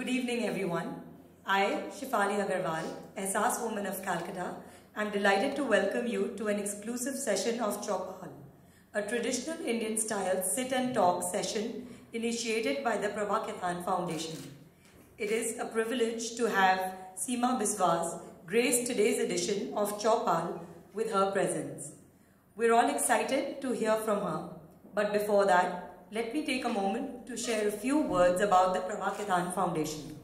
Good evening, everyone. I, Shefali Agarwal, Ehsaas Woman of Calcutta, am delighted to welcome you to an exclusive session of Chaupal, a traditional Indian-style sit-and-talk session initiated by the Prabha Khaitan Foundation. It is a privilege to have Seema Biswas grace today's edition of Chaupal with her presence. We're all excited to hear from her, but before that, let me take a moment to share a few words about the Prabha Khaitan Foundation.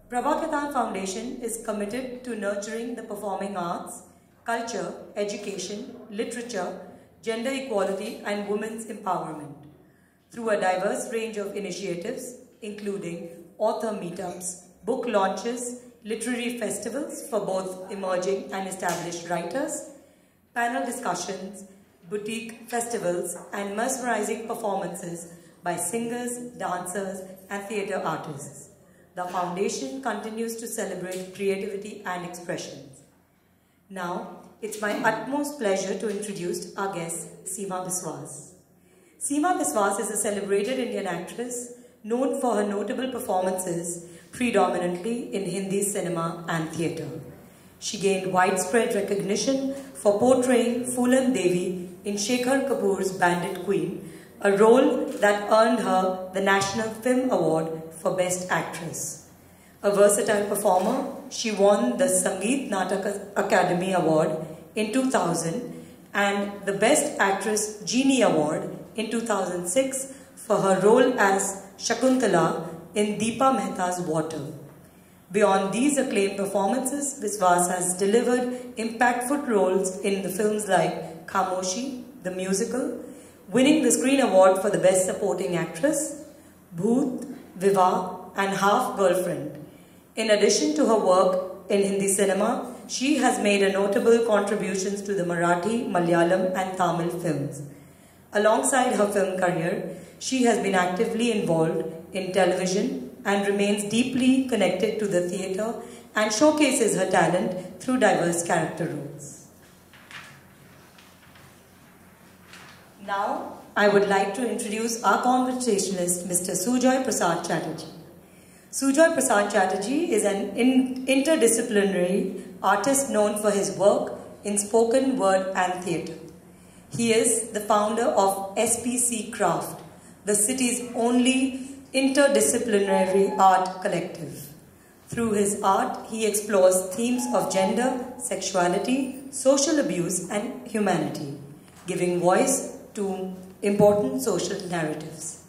Prabha Khaitan Foundation is committed to nurturing the performing arts, culture, education, literature, gender equality, and women's empowerment. Through a diverse range of initiatives, including author meetups, book launches, literary festivals for both emerging and established writers, panel discussions, boutique festivals, and mesmerizing performances by singers, dancers, and theatre artists. The foundation continues to celebrate creativity and expressions. Now, it's my utmost pleasure to introduce our guest, Seema Biswas. Seema Biswas is a celebrated Indian actress known for her notable performances predominantly in Hindi cinema and theatre. She gained widespread recognition for portraying Phulan Devi in Shekhar Kapoor's Bandit Queen, a role that earned her the National Film Award for Best Actress. A versatile performer, she won the Sangeet Natak Academy Award in 2000 and the Best Actress Genie Award in 2006 for her role as Shakuntala in Deepa Mehta's Water. Beyond these acclaimed performances, Biswas has delivered impactful roles in the films like Khamoshi, the musical, winning the Screen Award for the Best Supporting Actress, Bhoot, Vivah, and Half Girlfriend. In addition to her work in Hindi cinema, she has made a notable contributions to the Marathi, Malayalam, and Tamil films. Alongside her film career, she has been actively involved in television and remains deeply connected to the theatre and showcases her talent through diverse character roles. Now, I would like to introduce our conversationalist, Mr. Sujoy Prasad Chatterjee. Sujoy Prasad Chatterjee is an interdisciplinary artist known for his work in spoken word and theatre. He is the founder of SPC Craft, the city's only interdisciplinary art collective. Through his art, he explores themes of gender, sexuality, social abuse, and humanity, giving voice to important social narratives.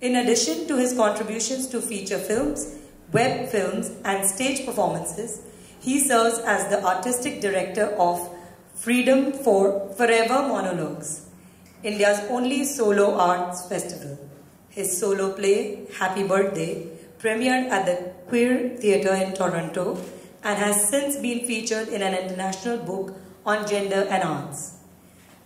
In addition to his contributions to feature films, web films, and stage performances, he serves as the artistic director of Freedom for Forever Monologues, India's only solo arts festival. His solo play, Happy Birthday, premiered at the Queer Theatre in Toronto and has since been featured in an international book on gender and arts.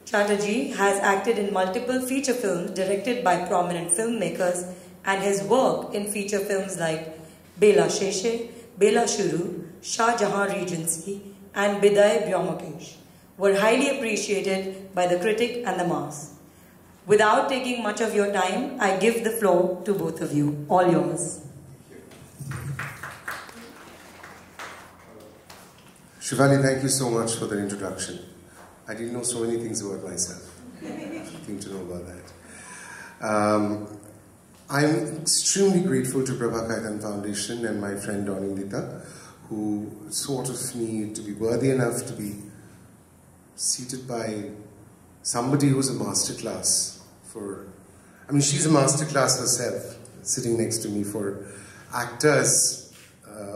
Chatterjee has acted in multiple feature films directed by prominent filmmakers, and his work in feature films like Bela Sheshe, Bela Shuru, Shah Jahan Regency, and Bidai Byomakesh were highly appreciated by the critic and the mass. Without taking much of your time, I give the floor to both of you. All yours. Shefali, thank you so much for the introduction. I didn't know so many things about myself. Nothing to know about that. I'm extremely grateful to Prabha Khaitan Foundation and my friend Donindita, who thought of me to be worthy enough to be seated by somebody who's a masterclass for, I mean, she's a masterclass herself, sitting next to me for actors,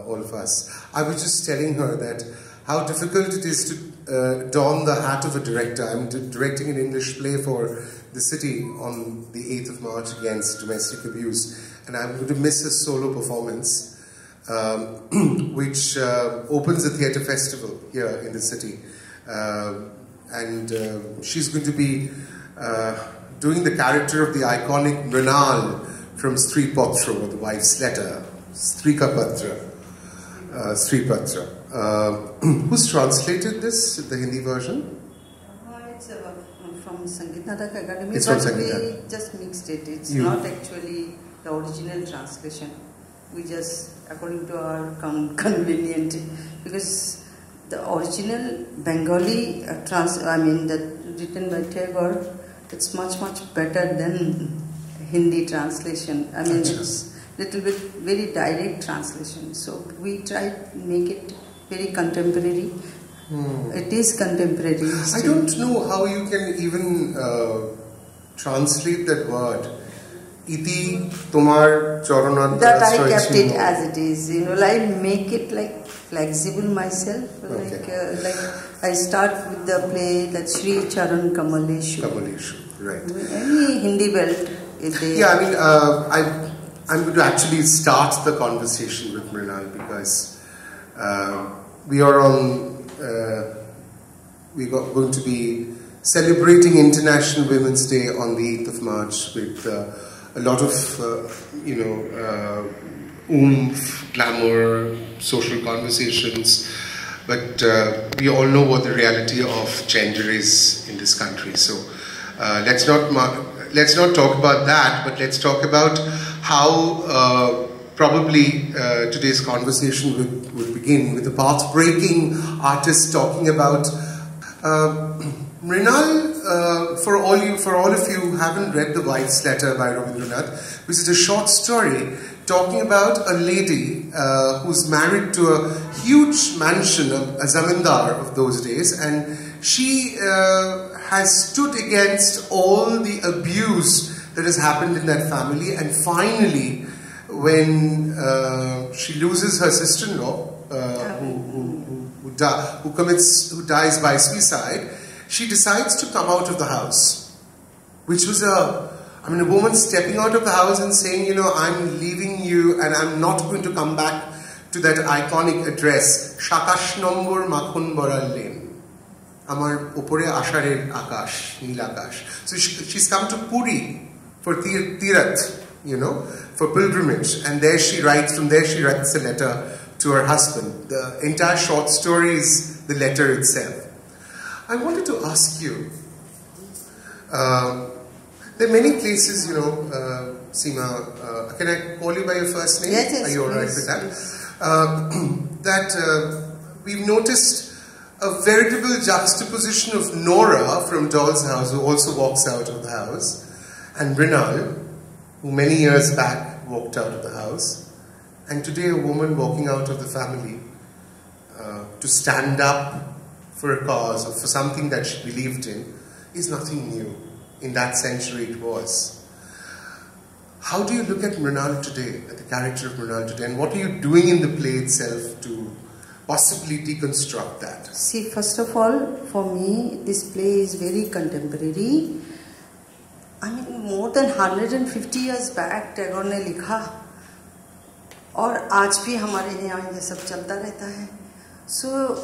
all of us. I was just telling her that how difficult it is to don the hat of a director. I'm directing an English play for the city on the 8th of March against domestic abuse, and I'm going to miss a solo performance, which opens a theatre festival here in the city. And she's going to be doing the character of the iconic Mrinal from Stree Patra, or the wife's letter, Strika Patra. Who's translated this, the Hindi version? It's from Sangeet Natak Academy, it's from but Sangeet. we just mixed it. It's not actually the original translation. we just according to our convenient, because the original Bengali that written by Tagore, it's much better than Hindi translation. I mean, it's little bit very direct translation. So we try to make it very contemporary. It is contemporary. I don't know how you can even translate that word. Iti tomar charanat. That I kept it as it is. Like make it like flexible myself. Okay. Like I start with the play that Shri Charan Kamaleshu. Kamaleshu, right. Any Hindi belt is there. Yeah, I mean, I'm going to actually start the conversation with Mrinal because we are going to be celebrating International Women's Day on the 8th of March with a lot of, oomph, glamour, social conversations. But we all know what the reality of gender is in this country. So let's not talk about that, but let's talk about how probably today's conversation would begin with a path-breaking artist talking about Mrinal. For all of you who haven't read The Wife's Letter by Rabindranath, which is a short story talking about a lady who's married to a huge mansion, a zamindar of those days, and she has stood against all the abuse that has happened in that family, and finally, when she loses her sister-in-law, who dies by suicide, she decides to come out of the house, which was a woman stepping out of the house and saying, I'm leaving you and I'm not going to come back to that iconic address, Shakash Nombor Makhun Boral Lane. Amar Opore Asharer Akash, Nil Akash. So she's come to Puri for Tirath, for pilgrimage, and from there she writes a letter to her husband. The entire short story is the letter itself. I wanted to ask you, there are many places, Seema, can I call you by your first name? Yes, are you alright with that? That we've noticed a veritable juxtaposition of Nora from Doll's House, who also walks out of the house, and Mrinal, who many years back walked out of the house, and today a woman walking out of the family to stand up for a cause or for something that she believed in is nothing new. In that century it was. How do you look at Mrinal today, at the character of Mrinal today, and what are you doing in the play itself to possibly deconstruct that? See, first of all, for me, this play is very contemporary. I mean, more than 150 years back, Tagore ने लिखा, और आज भी हमारे यहाँ ये सब चलता रहता है. So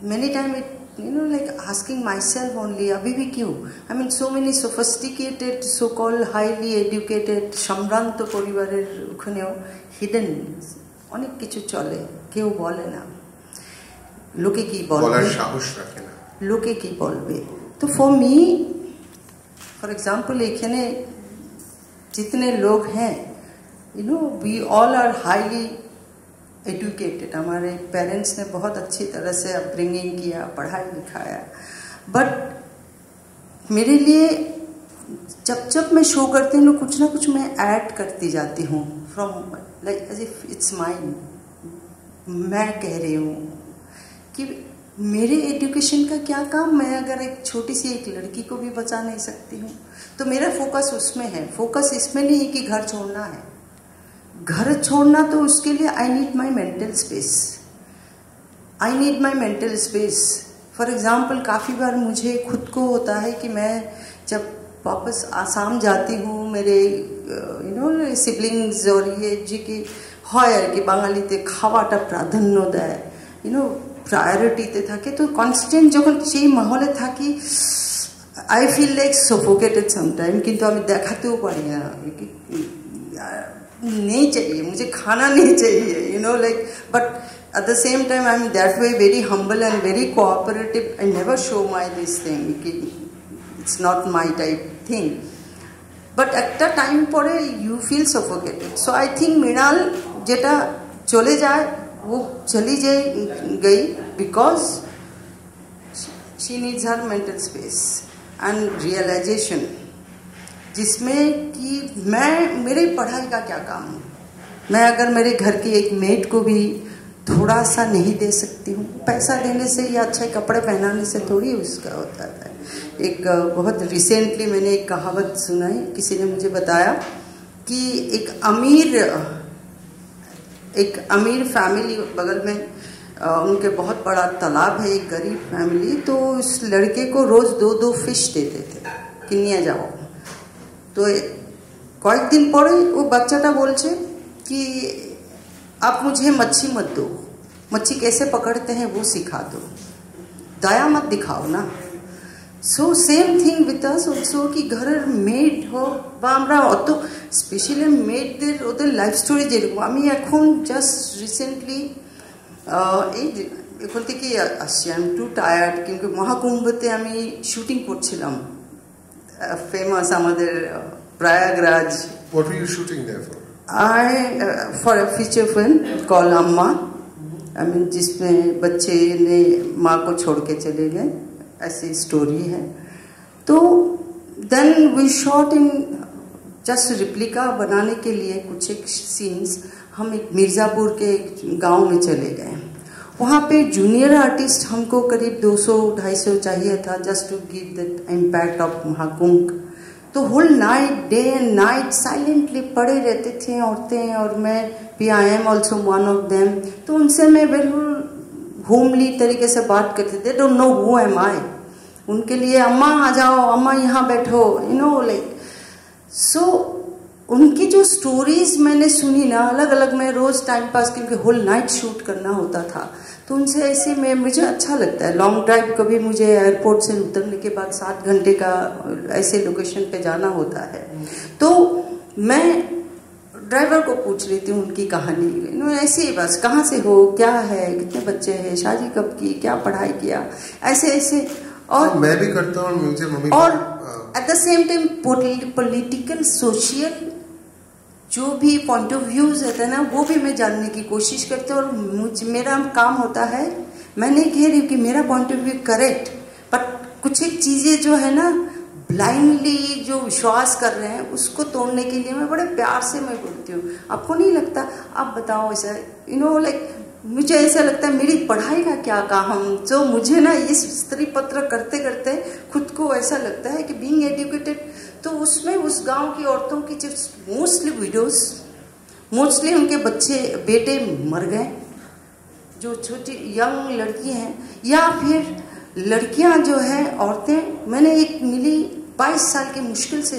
many times it, like asking myself only, abhi bhi kyun? I mean, so many sophisticated, so-called highly educated, Shamranto poribarer ukhaneo hidden, onek kichu chole, keu bole na, loke ki bolbe, bolar sahosh rakhe na, loke ki bolbe. So for me, for example, ekhane jitne log hain, we all are highly educated. हमारे parents ने बहुत अच्छी तरह से upbringing किया, पढ़ाई लिखाया, but मेरे लिए जब मैं शो करती हूँ कुछ ना कुछ मैं ऐड करती जाती हूँ from like as if it's mine. मैं कह रही हूँ कि मेरे एजुकेशन का क्या काम, मैं अगर एक छोटी सी एक लड़की को भी बचा नहीं सकती हूँ, तो मेरा फोकस उसमें है. फोकस इसमें नहीं है कि घर छोड़ना है. घर छोड़ना तो उसके लिए I need my mental space. I need my mental space. For example, काफ़ी बार मुझे खुद को होता है कि मैं जब वापस आसाम जाती हूँ, मेरे सिबलिंग्स और ये जी की হয় कि বাঙালিতে খাওয়াটা প্রাধান্য দেয়, প্রায়োরিটিতে থাকে, তো কনস্ট্যান্ট যখন সেই মহলে থাকি আই ফিল লাইক সফোকেটেড সামটাইম, কিন্তু আমি দেখাতেও পারি না, नहीं चाहिए मुझे, खाना नहीं चाहिए, like, but at the same time I'm that way very humble and very cooperative. I never show my this thing, it's not my type thing. But একটা টাইম পরে you feel suffocated. So I think Mrinal যেটা চলে যায় वो चली गई because she needs her mental space and realisation, जिसमें कि मैं मेरे पढ़ाई का क्या काम है। मैं अगर मेरे घर के एक मेड को भी थोड़ा सा नहीं दे सकती हूँ, पैसा देने से या अच्छे कपड़े पहनाने से थोड़ी उसका होता है। एक बहुत रिसेंटली मैंने एक कहावत सुनाई, किसी ने मुझे बताया कि एक अमीर फैमिली बगल में उनके बहुत बड़ा तालाब है, एक गरीब फैमिली, तो उस लड़के को रोज 2-2 फिश देते थे कि निয়ে যাও। तो কয়েকদিন পরে वो बच्चाटा बोलছে कि आप मुझे मच्छी मत दो, मच्छी कैसे पकड़ते हैं वो सिखा दो, दया मत दिखाओ ना। So same thing with us also कि ঘরের মেড হোক বা আমরা অত স্পেশালি মেডদের ওদের লাইফ স্টোরি যেরকম, আমি এখন জাস্ট রিসেন্টলি এখন থেকে আসছি, আই এম টু টায়ার্ড, কিন্তু মহাকুম্ভতে আমি শুটিং করছিলাম ফেমাস আমাদের Prayagraj. What were you shooting there for? For a feature film called अम्मा, I mean जिसमें बच्चे ने माँ को छोड़ के चले गए, ऐसी स्टोरी है। तो then we shot in just replica बनाने के लिए कुछ एक सीन्स हम एक मिर्ज़ापुर के गांव में चले गए। वहाँ पे जूनियर आर्टिस्ट हमको करीब 200-250 चाहिए था just to give that impact of Mahakumbh. तो whole night day and night silently पड़े रहते थे औरतें, और मैं भी I am also one of them. तो उनसे मैं बिल्कुल होमली तरीके से बात करते थे, डोंट नो हु एम आई। उनके लिए अम्मा आ जाओ, अम्मा यहाँ बैठो, यू नो लाइक। सो उनकी जो स्टोरीज मैंने सुनी ना अलग अलग, मैं रोज टाइम पास क्योंकि होल नाइट शूट करना होता था, तो उनसे ऐसे में मुझे अच्छा लगता है। लॉन्ग ड्राइव कभी मुझे एयरपोर्ट से उतरने के बाद 7 घंटे का ऐसे लोकेशन पे जाना होता है, तो मैं ड्राइवर को पूछ लेती हूँ उनकी कहानी, ऐसे ही बस कहाँ से हो, क्या है, कितने बच्चे हैं, शादी कब की, क्या पढ़ाई किया, ऐसे ऐसे। और मैं भी करता हूँ, मुझे मम्मी और at the same time political social जो भी पॉइंट ऑफ व्यूज रहता है ना, वो भी मैं जानने की कोशिश करती हूँ। और मेरा काम होता है, मैं नहीं कह रही हूँ कि मेरा point of view correct, but कुछ एक चीजें जो है ना ब्लाइंडली जो विश्वास कर रहे हैं उसको तोड़ने के लिए मैं बड़े प्यार से मैं बोलती हूँ। आपको नहीं लगता? आप बताओ ऐसा, यू नो लाइक मुझे ऐसा लगता है मेरी पढ़ाई का क्या काम, जो मुझे ना इस स्त्री पत्र करते करते खुद को ऐसा लगता है कि बीइंग एजुकेटेड, तो उसमें उस गांव की औरतों की जो मोस्टली विडोज, मोस्टली उनके बच्चे बेटे मर गए, जो छोटी यंग लड़की हैं या फिर लड़कियां जो है औरतें, मैंने एक मिली 22 साल की मुश्किल से,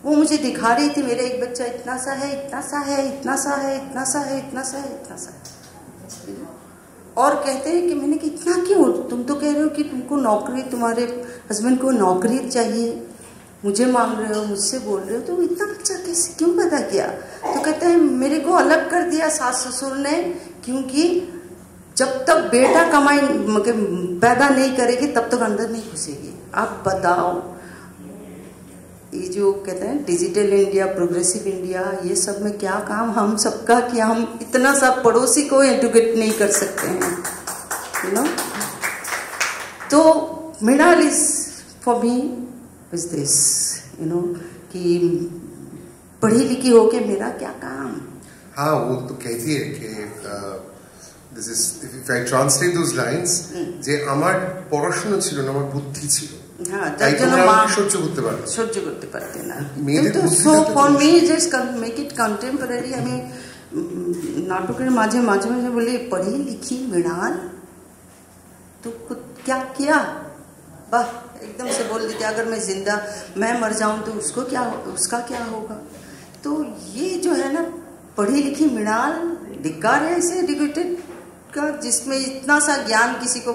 वो मुझे दिखा रही थी मेरा एक बच्चा इतना सा है, इतना सा है, इतना सा है, इतना सा है, इतना सा है, इतना सा है। और कहते हैं कि मैंने कि इतना क्यों, तुम तो कह रहे हो कि तुमको नौकरी, तुम्हारे हस्बैंड को नौकरी चाहिए, मुझे मांग रहे हो, मुझसे बोल रहे हो, तो इतना बच्चा कैसे क्यों पैदा किया? तो कहते हैं मेरे को अलग कर दिया सास ससुर ने, क्योंकि जब तक बेटा कमाई पैदा नहीं करेगी तब तक अंदर नहीं घुसेगी। आप बताओ, ये जो कहते हैं डिजिटल इंडिया, प्रोग्रेसिव इंडिया, ये सब में क्या काम हम सबका कि हम इतना सा पड़ोसी को एजुकेट नहीं कर सकते हैं, यू नो। तो Mrinal is for me is this, you know, कि पढ़ी लिखी होके मेरा क्या काम। हाँ, वो तो कहती है कि this is, if I translate those lines, যে আমার পড়াশোনা ছিল না, আমার বুদ্ধি ছিল। হ্যাঁ, যার জন্য মা সহ্য করতে পারতে না। So for me just make it contemporary. আমি নাটকের মাঝে মাঝে মাঝে বলি पढ़ी लिखी मृणाल तो खुद क्या किया, वाह एकदम से बोल देते अगर मैं जिंदा, मैं मर जाऊं तो उसको क्या, उसका क्या होगा। तो ये जो है ना पढ़ी लिखी मृणाल धिक्कार है ऐसे एजुकेटेड का, जिसमें इतना सा ज्ञान किसी को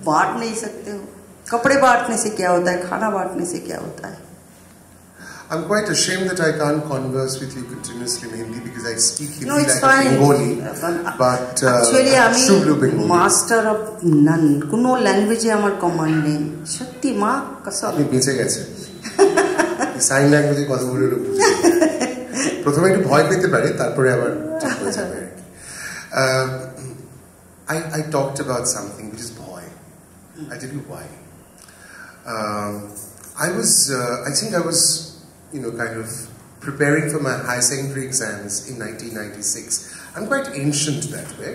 बांट नहीं सकते हो। कपड़े बांटने से क्या होता है, खाना बांटने से क्या होता है। I'm quite ashamed that I can't converse with you continuously in Hindi because I speak Hindi no, like a Bengali. But actually আমি মাস্টার অফ নান, কোনো ল্যাঙ্গুয়েজে আমার কমান্ড নেই, সত্যি মা কসম। আপনি বেঁচে গেছেন। সাইন ল্যাঙ্গুয়েজে কথা বলে লোক বুঝে প্রথমে একটু ভয় পেতে পারে তারপরে আবার ঠিক হয়ে যাবে আর কি I talked about something which is boy. I'll tell you why. I think I was, kind of preparing for my high secondary exams in 1996. I'm quite ancient that way,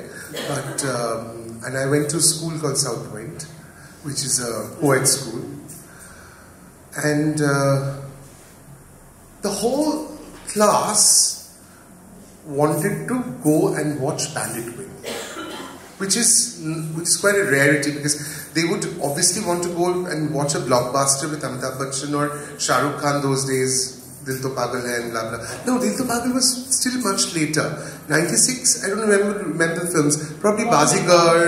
but and I went to a school called South Point, which is a co-ed school, and the whole class wanted to go and watch Bandit Wing. Which is quite a rarity because they would obviously want to go and watch a blockbuster with Amitabh Bachchan or Shah Rukh Khan those days, Dil To Pagal Hai and blah blah. No, Dil To Pagal was still much later. 96, I don't remember the films. Probably Bazigar,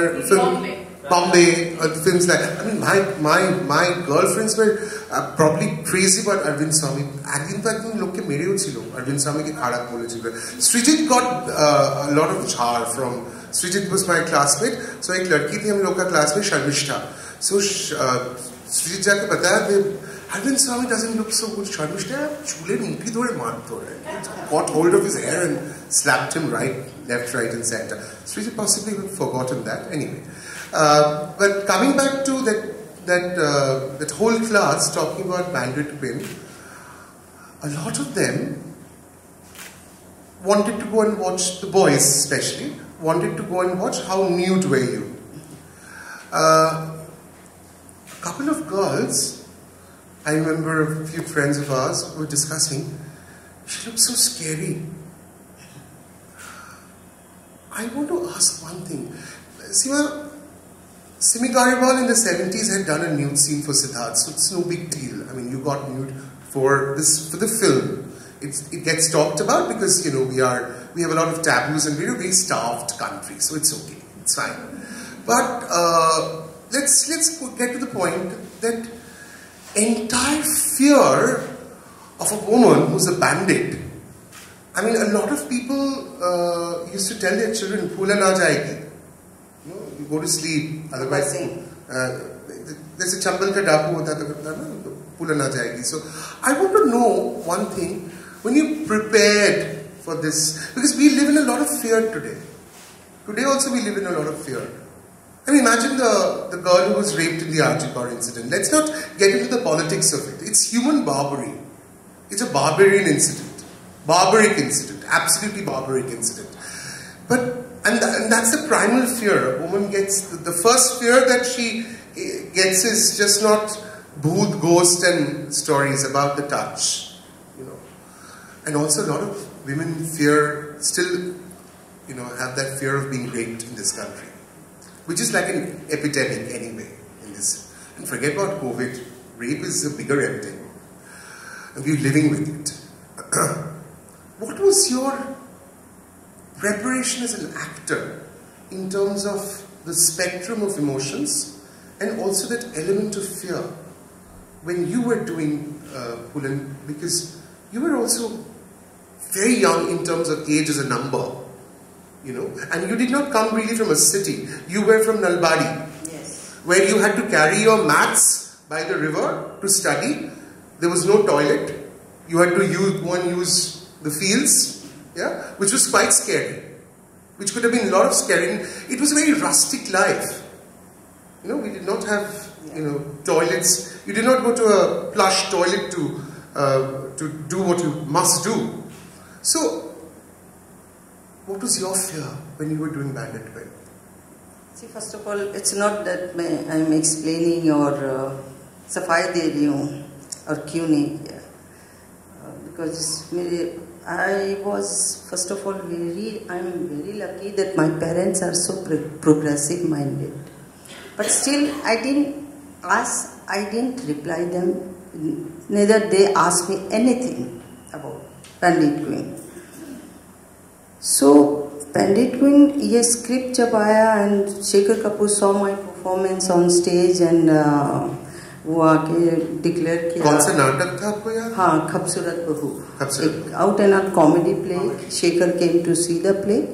Bombay, films like. I mean, my girlfriends were probably crazy about Arvind Swamy. Agin to ekdom log ke mereo chilo. Arvind Swamy ke kharap bolechilo. Srijit got a lot of char from. Srijit was my classmate, so एक लड़की थी हम लोग का class में Sharmishtha. So Srijit जाके बताया that Arvind Swamy doesn't look so good. Sharmishtha चूल्हे नींटी थोड़े मारतो है. Got hold of his hair and slapped him left, right, and center. Srijit possibly forgotten that anyway. But coming back to that whole class talking about Bandit Wing, a lot of them wanted to go and watch, the boys especially. Wanted to go and watch How Nude Were You. A couple of girls, I remember a few friends of ours were discussing, she looks so scary. I want to ask one thing. Simi Garibal in the 70s had done a nude scene for Siddharth, so it's no big deal. I mean, you got nude for the film. It gets talked about because we have a lot of taboos and we're a very starved country, so it's okay, it's fine. But let's get to the point that entire fear of a woman who's a bandit. I mean, a lot of people used to tell their children, "Phula na jayegi." You go to sleep, otherwise there's a chambal ka daku hota hai, "Phula na jayegi." So I want to know one thing. When you prepared for this, because we live in a lot of fear today. Today also we live in a lot of fear. I mean, imagine the girl who was raped in the Archikor incident. Let's not get into the politics of it. It's human barbary. It's a barbarian incident. Barbaric incident. Absolutely barbaric incident. But, and that's the primal fear. A woman gets, the first fear that she gets is just not bhoot, ghost and stories about the touch. And also a lot of women still have that fear of being raped in this country. Which is like an epidemic anyway in this. And forget about COVID, rape is a bigger epidemic. And we're living with it. What was your preparation as an actor in terms of the spectrum of emotions and also that element of fear when you were doing Phulan? Because you were also very young in terms of age as a number, and you did not come really from a city. You were from Nalbari, yes, where you had to carry your mats by the river to study. There was no toilet. You had to go and use the fields, which was quite scary, which could have been a lot of scary. It was a very rustic life. We did not have, toilets. You did not go to a plush toilet to do what you must do. So, what was your fear when you were doing Bandit Wing? See, first of all, it's not that I'm explaining or सफाई दे रही हूँ और क्यों नहीं किया, because I was first of all I'm very lucky that my parents are so progressive minded, but still I didn't reply them, neither they asked me anything about Bandit Wing. So Bandit Wing, ये script जब आया and Shekhar Kapur saw my performance on stage and वो आके declare किया. कौन सा नाटक था आपको याद? हाँ, खबसूरत बहू, एक out and out comedy play. Shekhar came to see the play.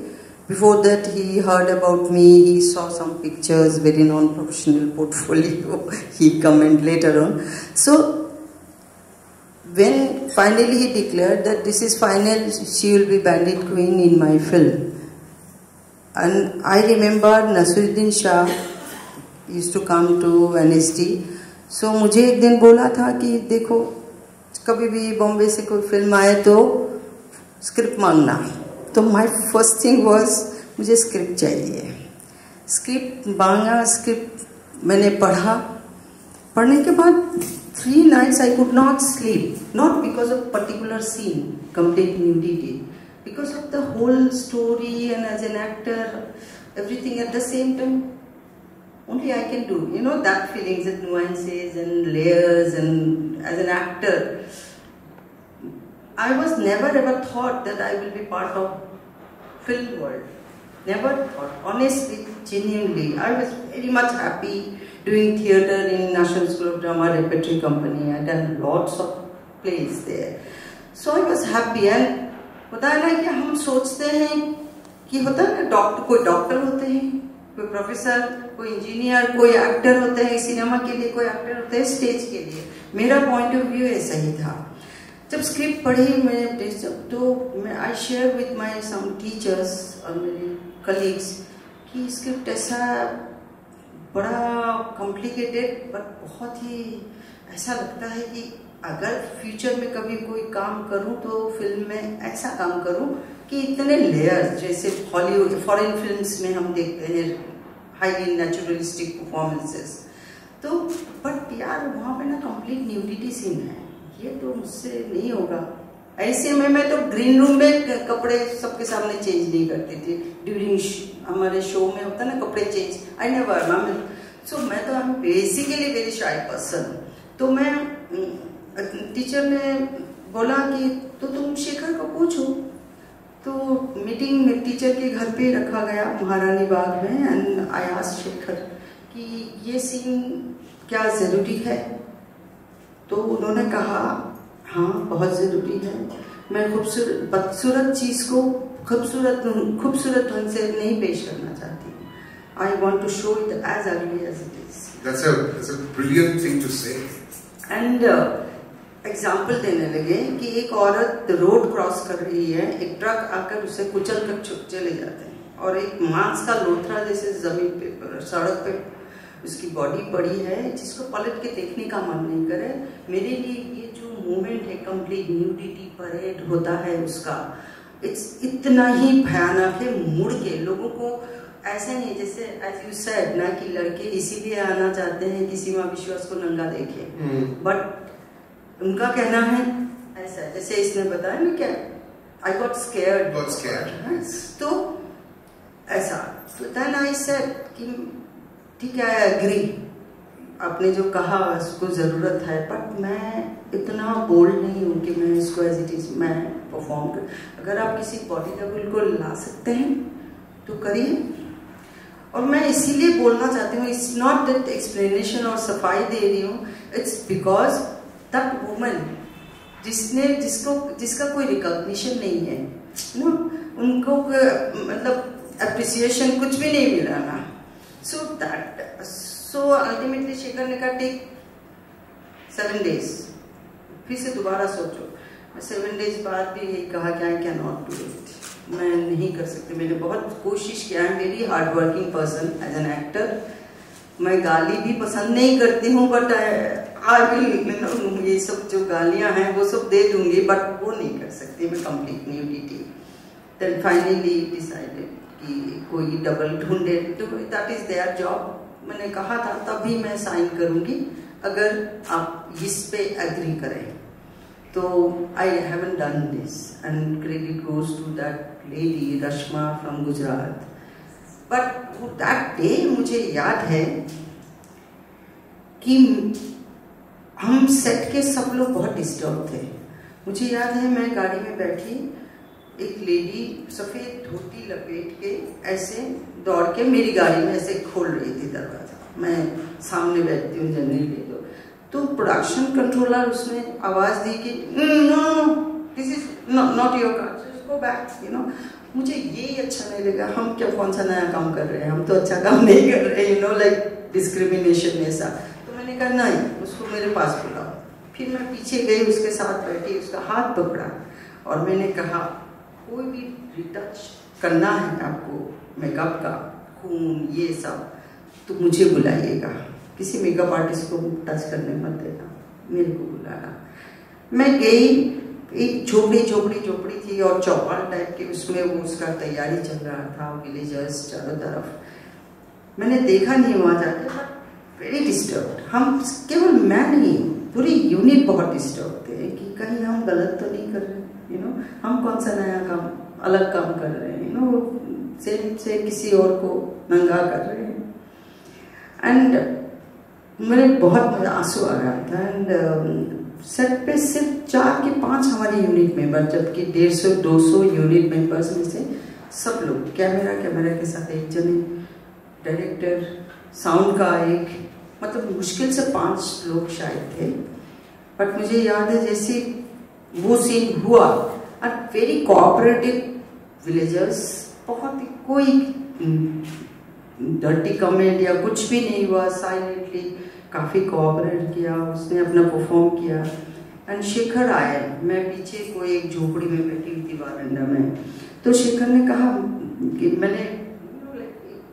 Before that, he heard about me. He saw some pictures, very non-professional portfolio. He commented later on. So when finally he declared that this is final, she will be Bandit Queen in my film. And I remember Nasiruddin Shah used to come to NSD. So मुझे एक दिन बोला था कि देखो कभी भी बॉम्बे से कोई फिल्म आए तो स्क्रिप्ट मांगना. तो my first thing was मुझे स्क्रिप्ट चाहिए. स्क्रिप्ट मांगा, स्क्रिप्ट मैंने पढ़ा. पढ़ने के बाद 3 nights I could not sleep, not because of particular scene, complete nudity, because of the whole story and as an actor, everything at the same time. Only I can do, you know, that feelings and nuances and layers, and as an actor, I was never ever thought that I will be part of film world. Never thought, honestly, genuinely. I was very much happy doing theatre in National School of Drama Repertory Company. I done lots of plays there. So I was happy. And होता है ना कि हम सोचते हैं कि होता है ना डॉक्टर, कोई डॉक्टर होते हैं, कोई प्रोफेसर, कोई इंजीनियर, कोई एक्टर होते हैं सिनेमा के लिए, कोई एक्टर होते हैं स्टेज के लिए. मेरा पॉइंट ऑफ व्यू ऐसा ही था. जब स्क्रिप्ट पढ़ी मैंने तो मैं I share with my some teachers और मेरे कलीग्स कि स्क्रिप्ट ऐसा बड़ा कॉम्प्लिकेटेड बट बहुत ही ऐसा लगता है कि अगर फ्यूचर में कभी कोई काम करूं तो फिल्म में ऐसा काम करूं कि इतने लेयर्स जैसे हॉलीवुड फॉरेन फिल्म्स में हम देखते हैं हाईली नेचुरलिस्टिक परफॉर्मेंसेस. तो बट यार वहाँ पे ना कंप्लीट न्यूडिटी सीन है, ये तो मुझसे नहीं होगा. ऐसे में मैं तो ग्रीन रूम में कपड़े सबके सामने चेंज नहीं करती थी. ड्यूरिंग हमारे शो में होता ना कपड़े चेंज, आई नेवर. सो मैं तो बेसिकली वेरी शाय पर्सन. तो मैं टीचर ने बोला कि तो तुम शेखर को पूछो. तो मीटिंग टीचर के घर पे रखा गया महारानी बाग में. एंड आई आस्क्ड शेखर कि ये सीन क्या ज़रूरी है. तो उन्होंने कहा हाँ बहुत ज़रूरी है. मैं खूबसूरत बदसूरत चीज़ को खूबसूरत ढंग से नहीं पेश करना चाहती. I want to show it as ugly as it is. That's a brilliant thing to say. And example देने लगे कि एक औरत रोड क्रॉस कर रही है, एक ट्रक आकर उसे कुचल कर चले जाते हैं और एक मांस का लोथरा जैसे जमीन पे सड़क पे उसकी बॉडी पड़ी है जिसको पलट के देखने का मन नहीं करे. मेरे लिए ये जो मोमेंट है कंप्लीट न्यूडिटी परेड होता है उसका, इतना ही भयानक है. मुड़ के लोगों को ऐसा नहीं जैसे एज यू सेड ना कि लड़के इसीलिए आना चाहते हैं कि सीमा विश्वास को नंगा देखे. बट उनका कहना है ऐसा जैसे इसने बताया ना क्या आई गॉट स्केयर्ड. तो ऐसा तो देन आई सेड कि ठीक है आई एग्री, आपने जो कहा उसको ज़रूरत है, बट मैं इतना बोल्ड नहीं हूँ कि मैं इसको एज इट इज़ मैं परफॉर्म कर. अगर आप किसी बॉडी डबल को ला सकते हैं तो करिए. और मैं इसीलिए बोलना चाहती हूँ, इट्स नॉट दैट एक्सप्लेनेशन और सफाई दे रही हूँ, इट्स बिकॉज दैट वुमन जिसका कोई रिकॉग्निशन नहीं है ना, उनको मतलब अप्रिसिएशन कुछ भी नहीं मिला ना. सो अल्टीमेटली शेखर ने कहा टेक 7 days, फिर से दोबारा सोचो. 7 days बाद भी यही कहा कि I can not do it, मैं नहीं कर सकती. मैंने बहुत कोशिश किया. I am very hard working person as an actor. मैं गाली भी पसंद नहीं करती हूँ, बट आई विल ये सब जो गालियाँ हैं वो सब दे दूंगी, बट वो नहीं कर सकती मैं complete nudity. Then finally decided कि कोई डबल ढूंढे, तो दैट इज देयर जॉब. मैंने कहा था तभी मैं साइन करूंगी अगर आप इस पे एग्री करें. तो I haven't done this and credit goes to that lady Rashma from Gujarat. But that day मुझे याद है कि हम सेट के सब लोग बहुत डिस्टर्ब थे. मुझे याद है मैं गाड़ी में बैठी, एक लेडी सफ़ेद धोती लपेट के ऐसे दौड़ के मेरी गाड़ी में ऐसे खोल रही थी दरवाज़ा. मैं सामने बैठती हूँ जनरली. तो प्रोडक्शन कंट्रोलर उसने आवाज़ दी कि no this is not your car, go back. You know मुझे ये अच्छा नहीं लगा. हम क्या कौन सा नया काम कर रहे हैं, हम तो अच्छा काम नहीं कर रहे. यू नो लाइक डिस्क्रिमिनेशन ऐसा. तो मैंने कहा नहीं, उसको मेरे पास बुलाओ. फिर मैं पीछे गई, उसके साथ बैठी, उसका हाथ पकड़ा और मैंने कहा कोई भी रिटच करना है आपको मेकअप का, खून ये सब, तो मुझे बुलाइएगा, किसी मेकअप आर्टिस्ट को टच करने मत देना, मेरे को बुलाना। मैं गई, एक झोपड़ी थी और चौपाल टाइप की, उसमें वो उसका तैयारी चल रहा था, विलेजर्स चारों तरफ। मैंने देखा नहीं वहाँ जाके, वेरी डिस्टर्ब। हम केवल मैं नहीं, पूरी यूनिट बहुत डिस्टर्ब थे कि कहीं हम गलत तो नहीं कर रहे, यू नो, हम कौन सा नया काम, अलग काम कर रहे हैं, यू नो, सेम से किसी और को नंगा कर रहे हैं। एंड मेरे बहुत आंसू आ रहा था। एंड सेट पे सिर्फ 4 के 5 हमारी यूनिट मेंबर, जबकि 150-200 यूनिट मेंबर्स में से सब लोग कैमरा के साथ एक जने, डायरेक्टर, साउंड का एक, मतलब मुश्किल से 5 लोग शायद थे। बट मुझे याद है जैसे वो सीन हुआ, और वेरी कोऑपरेटिव विलेजर्स, बहुत ही, कोई डर्टी कमेंट या कुछ भी नहीं हुआ, साइलेंटली काफ़ी कोऑपरेट किया, उसने अपना परफॉर्म किया। एंड शेखर आए, मैं पीछे कोई एक झोपड़ी में बैठी हुई थी वारंडा में, तो शेखर ने कहा कि मैंने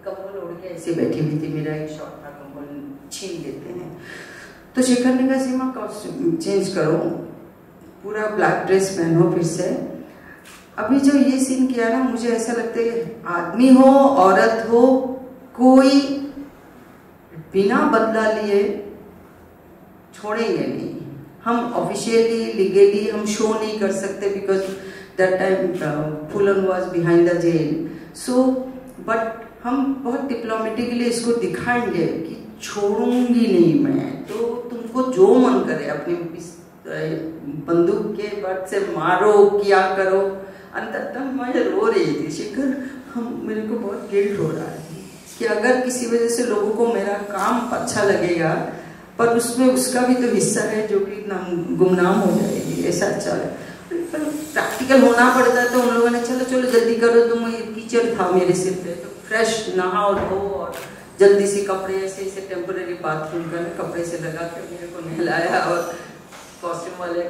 कंबल ओढ़ के ऐसे बैठी हुई थी, मेरा एक शॉर्ट था, कंबल छीन देते हैं, तो शेखर ने कहा सीमा कॉस्ट्यूम चेंज करो, पूरा ब्लैक ड्रेस पहनो फिर से। अभी जो ये सीन किया ना, मुझे ऐसा लगता है आदमी हो औरत हो, कोई बिना बदला लिए छोड़ेंगे नहीं। हम ऑफिशियली लीगली हम शो नहीं कर सकते, because that time Phoolan was behind the jail, so but हम बहुत डिप्लोमेटिकली इसको दिखाएंगे कि छोड़ूंगी नहीं मैं, तो तुमको जो मन करे अपनी बंदूक के बट से मारो, क्या करो। अंततः मैं रो रही थी, शेखर मेरे को बहुत गिल्ट हो रहा है कि अगर किसी वजह से लोगों को मेरा काम अच्छा लगेगा, पर उसमें उसका भी तो हिस्सा है जो कि गुमनाम हो जाएगी, ऐसा अच्छा है। पर प्रैक्टिकल होना पड़ता है, तो उन लोगों ने चलो जल्दी करो, तो मैं कीचड़ था मेरे सिर पे, तो फ्रेश नहाओ धो और जल्दी से कपड़े ऐसे टेम्पररी बाथरूम का कपड़े से लगा के मेरे को नहलाया, और कॉस्ट्यूम वाले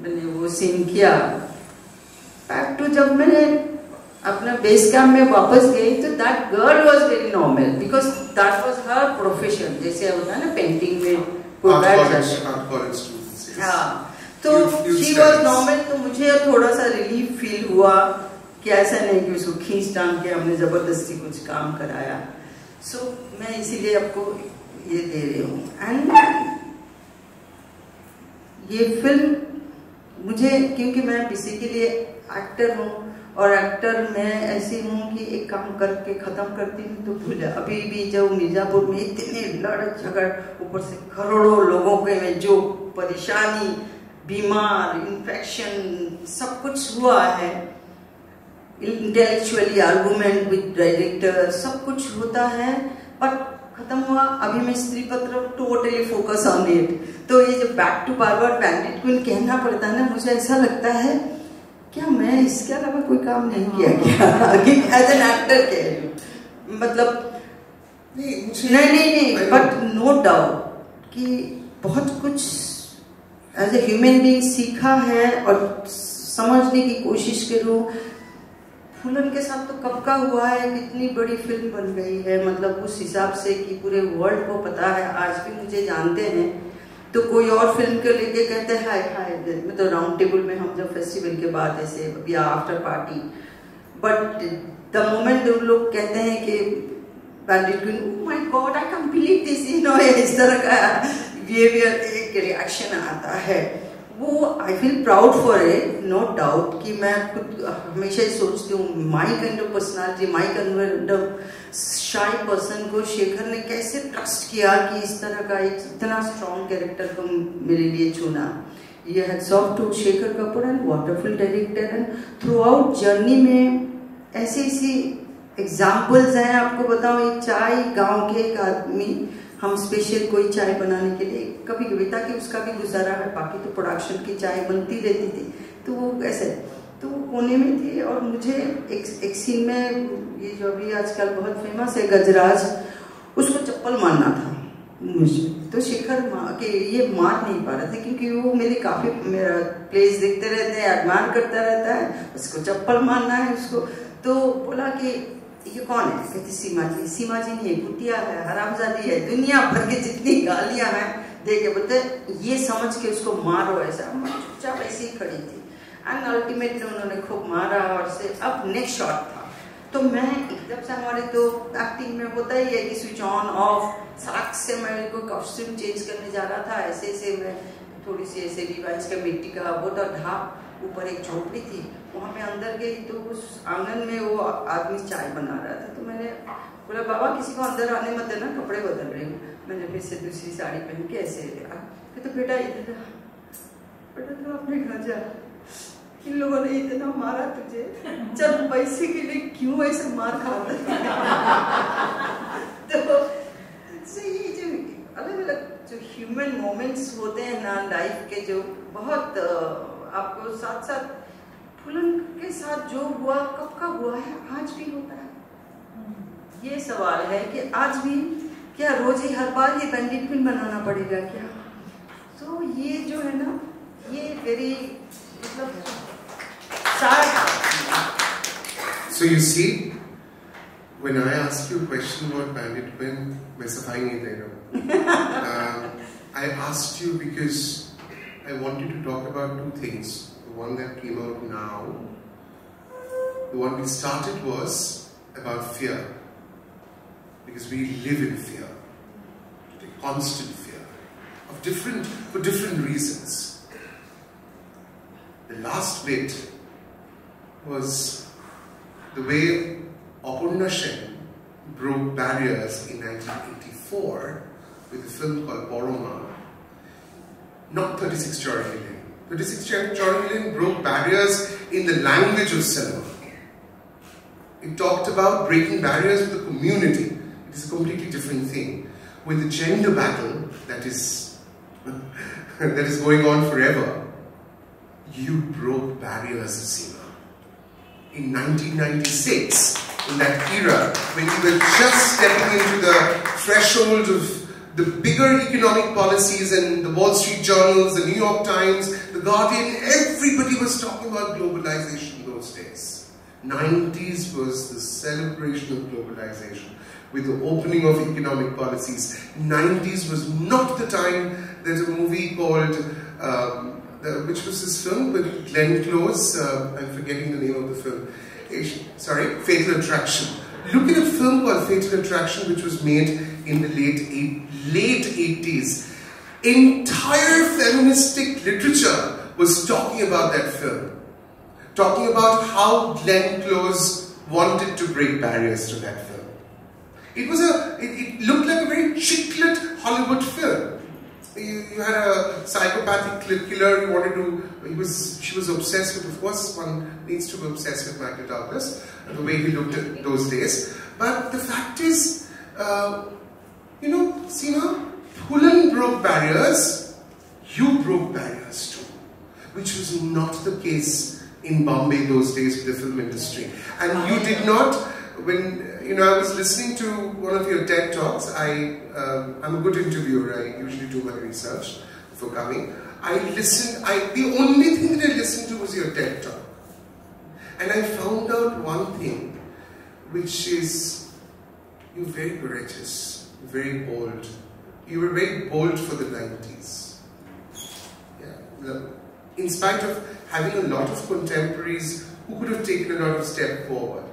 मैंने वो सीन किया। बैक टू जब मैंने अपना बेस कैम्प में वापस गई, तो that girl was very normal, because that was her profession, जैसे होता है ना पेंटिंग में हाँ, तो शी वाज नॉर्मल। तो मुझे थोड़ा सा रिलीफ फील हुआ कि ऐसा नहीं कि उसको खींच टांग के हमने जबरदस्ती कुछ काम कराया। सो मैं इसीलिए आपको ये दे रही हूँ। एंड ये फिल्म मुझे, क्योंकि मैं बेसिकली एक्टर हूँ, और एक्टर मैं ऐसी हूँ कि एक काम करके ख़त्म करती हूँ तो भूल जा। अभी भी जब मिर्जापुर में इतने लड़ झगड़, ऊपर से करोड़ों लोगों के में जो परेशानी, बीमार, इन्फेक्शन, सब कुछ हुआ है, इंटेलेक्चुअली आर्गूमेंट विद डायरेक्टर, सब कुछ होता है, बट खत्म हुआ। अभी मैं स्त्री पत्र टोटली फोकस ऑन इट। तो ये जो back to forward bandit queen कहना पड़ता है ना, मुझे ऐसा लगता है क्या मैं इसके अलावा कोई काम नहीं किया क्या, एज एन एक्टर कह रही हूँ, मतलब नहीं, बट नो डाउट कि बहुत कुछ एज ए ह्यूमन बीइंग सीखा है और समझने की कोशिश करूँ। फूलन के साथ तो कब का हुआ है, कितनी बड़ी फिल्म बन गई है, मतलब उस हिसाब से कि पूरे वर्ल्ड को पता है, आज भी मुझे जानते हैं। तो कोई और फिल्म को लेके कहते हैं हाय हाय, मैं तो राउंड टेबल में हम जब फेस्टिवल के बाद ऐसे या after party, but the moment उन लोग कहते हैं कि bandit queen, oh my god I can't believe this, you know, इस तरह का बिहेवियर, एक रिएक्शन आता है, वो I feel proud for it, no doubt. कि मैं खुद हमेशा ही सोचती हूँ my kind of personality, my kind of shy person को शेखर ने कैसे ट्रस्ट किया कि इस तरह का एक इतना स्ट्रॉन्ग कैरेक्टर को मेरे लिए चुना। ये hats off to Shekhar Kapoor and wonderful director. And throughout journey में ऐसी एग्जाम्पल्स हैं। आपको बताऊँ, एक चाय, गाँव के एक आदमी, हम स्पेशल कोई चाय बनाने के लिए कभी कभी, ताकि उसका भी गुजारा है, बाकी तो प्रोडक्शन की चाय बनती रहती थी, तो वो ऐसे, तो वो कोने में थे। और मुझे एक सीन में, ये जो अभी आजकल बहुत फेमस है गजराज, उसको चप्पल मारना था मुझे, तो शिखर के ये मार नहीं पा रहा था क्योंकि वो काफी मेरा प्लेस देखते रहते हैं, एडमायर करता रहता है, उसको चप्पल मारना है उसको। तो बोला कि ये कौन है? कहती सीमा जी। सीमा जी नहीं है, कुतिया है, हरामजादी है, दुनिया भर की जितनी गालियां हैं दे के बोलते ये समझ के उसको मारो। ऐसा मैं चुपचाप ऐसे ही खड़ी थी एंड अल्टीमेटली उन्होंने खूब मारा। और से अब नेक्स्ट शॉट था तो मैं एकदम से, हमारे तो एक्टिंग में होता ही है कि स्विच ऑन ऑफ, साथ से मैं कोई कॉस्ट्यूम चेंज करने जा रहा था, ऐसे ऐसे मैं थोड़ी सी ऐसे रिवाइज का मिट्टी का वो था ढाप, ऊपर एक झोपड़ी थी, वहाँ मैं अंदर गई तो उस आंगन में वो आदमी चाय बना रहा था। तो मैंने बोला बाबा किसी को अंदर आने मत देना, कपड़े बदल रही हूँ। मैंने फिर से दूसरी साड़ी पहन के ऐसे तो बेटा इधर बेटा तो अपने घर जा, इन लोगों ने इतना मारा तुझे, चल पैसे के लिए क्यों ऐसे मार खाता तो ये जो अलग अलग जो ह्यूमन मोमेंट्स होते हैं ना लाइफ के, जो बहुत आपको साथ साथ फुलन के साथ जो हुआ कब का हुआ है, आज भी होता है। ये सवाल है कि आज भी क्या रोज ही हर बार ही बैंडिट फिल्म बनाना पड़ेगा क्या? तो ये जो है ना ये वेरी मतलब So you see, when I ask you a question about Bandit Queen, मैं सफाई नहीं दे रहा हूँ. I asked you because I wanted to talk about two things. The one that came out now, the one we started was about fear. Because we live in fear, constant fear, for different reasons. The last bit was the way Aparna Sen broke barriers in 1984 with a film called Boroma, not 36 Chauri Lane. 36 Chauri Lane broke barriers in the language of cinema. It talked about breaking barriers with the community. It is a completely different thing. With the gender battle that is going on forever, you broke barriers, Seema. In 1996, in that era, when you were just stepping into the threshold of the bigger economic policies and the Wall Street journals, the New York Times, the Guardian, everybody was talking about globalization those days. 90s was the celebration of globalization with the opening of economic policies. 90s was not the time. There's a movie called, which was this film with Glenn Close, I'm forgetting the name of the film. Fatal Attraction. Look at a film called Fatal Attraction which was made in the late 80s. Entire feministic literature was talking about that film. Talking about how Glenn Close wanted to break barriers to that film. It looked like a very chick-lit Hollywood film. You had a psychopathic killer. She was obsessed with. Of course, one needs to be obsessed with Michael Douglas, the way he looked at those days. But the fact is, Seema, Phulan broke barriers. You broke barriers too, which was not the case in Bombay those days with the film industry. And you did not. When I was listening to one of your TED Talks, I'm a good interviewer, I usually do my research before coming. The only thing that I listened to was your TED Talk. And I found out one thing, which is, you're very courageous, very bold. You were very bold for the 90s. Yeah. In spite of having a lot of contemporaries who could have taken a lot of step forward.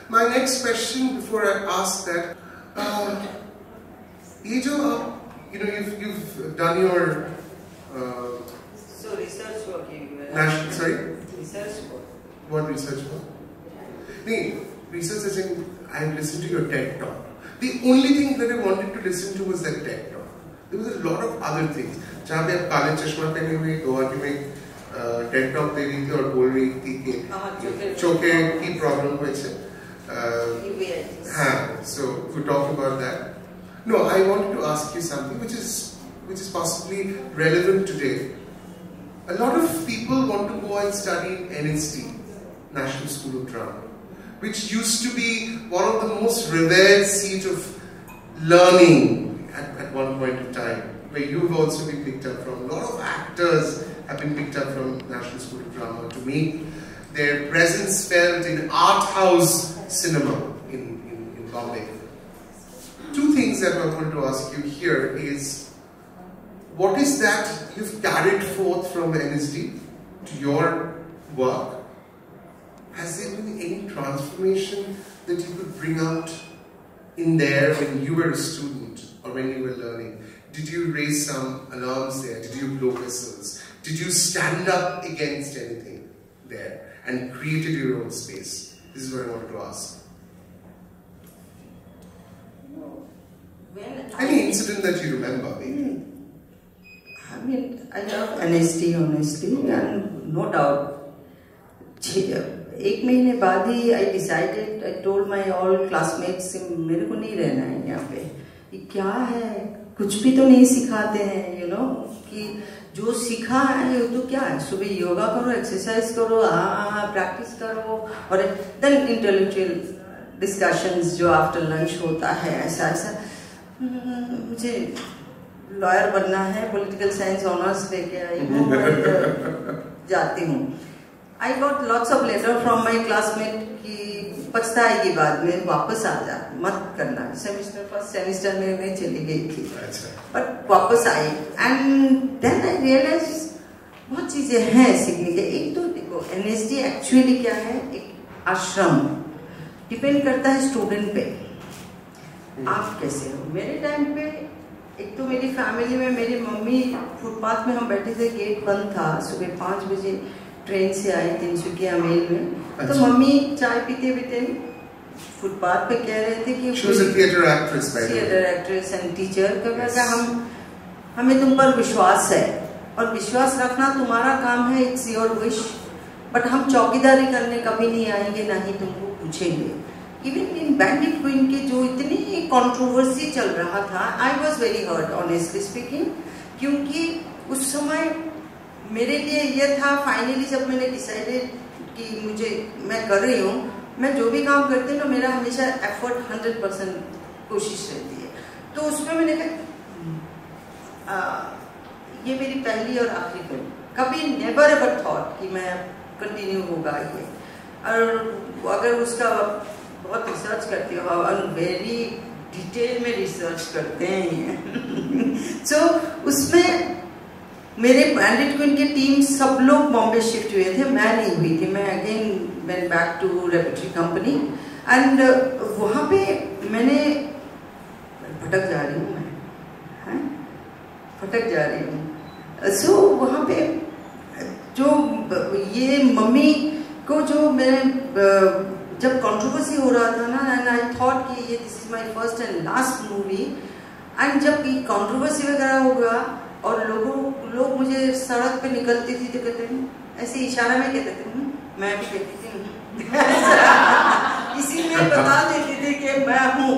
My next question, before I ask that, you've done your research work. Sorry? Research work. What research work? No, research is in, I listened to your TED Talk. The only thing that I wanted to listen to was that TED Talk. There was a lot of other things. जहाँ पे आप काले चश्मा पहने हुए गुवाहाटी में TED Talk दे रही थी और बोल रही थी कि चोके की प्रॉब्लम हुई है. So we talked about that. No, I wanted to ask you something which is possibly relevant today. A lot of people want to go and study in NSD, National School of Drama, which used to be one of the most revered seat of learning at one point of time. where you've also been picked up from. A lot of actors have been picked up from National School of Drama to make their presence felt in art house cinema in Bombay. Two things that I wanted to ask you here is, what is that you've carried forth from NSD to your work? Has there been any transformation that you could bring out in there when you were a student or when you were learning? Did you raise some alarms there? Did you blow whistles? Did you stand up against anything there and created your own space? This is what I wanted to ask. Any incident that you remember, maybe? I mean, I love NSD honestly, and no doubt. एक महीने बाद ही I decided, I told my all classmates मेरे को नहीं रहना है यहाँ पे. ये क्या है? कुछ भी तो नहीं सिखाते हैं, you know, कि जो सीखा है वो तो क्या है? सुबह योगा करो, एक्सरसाइज करो, प्रैक्टिस करो, और then intellectual discussions जो after lunch होता है, ऐसा ऐसा. मुझे लॉयर बनना है, पॉलिटिकल साइंस ऑनर्स लेके आई हूँ और जाती हूँ. I got lots of letter from my classmate कि पछताएगी बाद में, वापस आ जा, मत करना. सेमेस्टर फर्स्ट सेमेस्टर में मैं चली गई थी, बट वापस आई. एंड देन आई रियलाइज बहुत चीजें हैं सीखने के. एक तो देखो NSD एक्चुअली क्या है, एक आश्रम. डिपेंड करता है स्टूडेंट पे, आप कैसे हो. मेरे टाइम पे एक तो मेरी फैमिली में मेरी मम्मी, फुटपाथ में हम बैठे थे, गेट बंद था, सुबह 5 बजे ट्रेन से आई तिनसुकिया मेल में. तो मम्मी चाय पीते पीते फुटपाथ पे कह रहे थे कि थिएटर एक्ट्रेस एंड टीचर का हमें तुम पर विश्वास है और विश्वास रखना तुम्हारा काम है, इट्स योर विश, बट हम चौकीदारी करने कभी नहीं आएंगे, ना ही तुमको पूछेंगे. इवन इन बैंडिट क्वीन के जो इतनी कंट्रोवर्सी चल रहा था, I was very hurt honestly speaking, क्योंकि उस समय मेरे लिए ये था, फाइनली जब मैंने डिसाइडेड कि मैं कर रही हूँ, मैं जो भी काम करती हूँ ना, मेरा हमेशा एफर्ट 100% कोशिश रहती है. तो उसमें मैंने कहा ये मेरी पहली और आखिरी फिल्म, कभी नेवर एवर थॉट कि मैं कंटिन्यू होगा ये. और अगर उसका बहुत रिसर्च करती हो और वेरी डिटेल में रिसर्च करते हैं सो उसमें मेरे बैंडिट क्वीन की टीम सब लोग बॉम्बे शिफ्ट हुए थे, मैं नहीं हुई थी. मैं again went back to repertory company and वहाँ पे मैंने भटक जा रही हूँ, भटक जा रही हूँ. सो वहाँ पे जो ये मम्मी को जो मैं जब कंट्रोवर्सी हो रहा था ना, एंड आई थॉट कि ये this is my first and last movie, and जब ये कंट्रोवर्सी वगैरह होगा और लोग मुझे सड़क पे निकलती थी तो कहते हैं, ऐसे इशारा में कहते थे, मैं भी कहती थी इसी में बता देती थी कि मैं हूँ.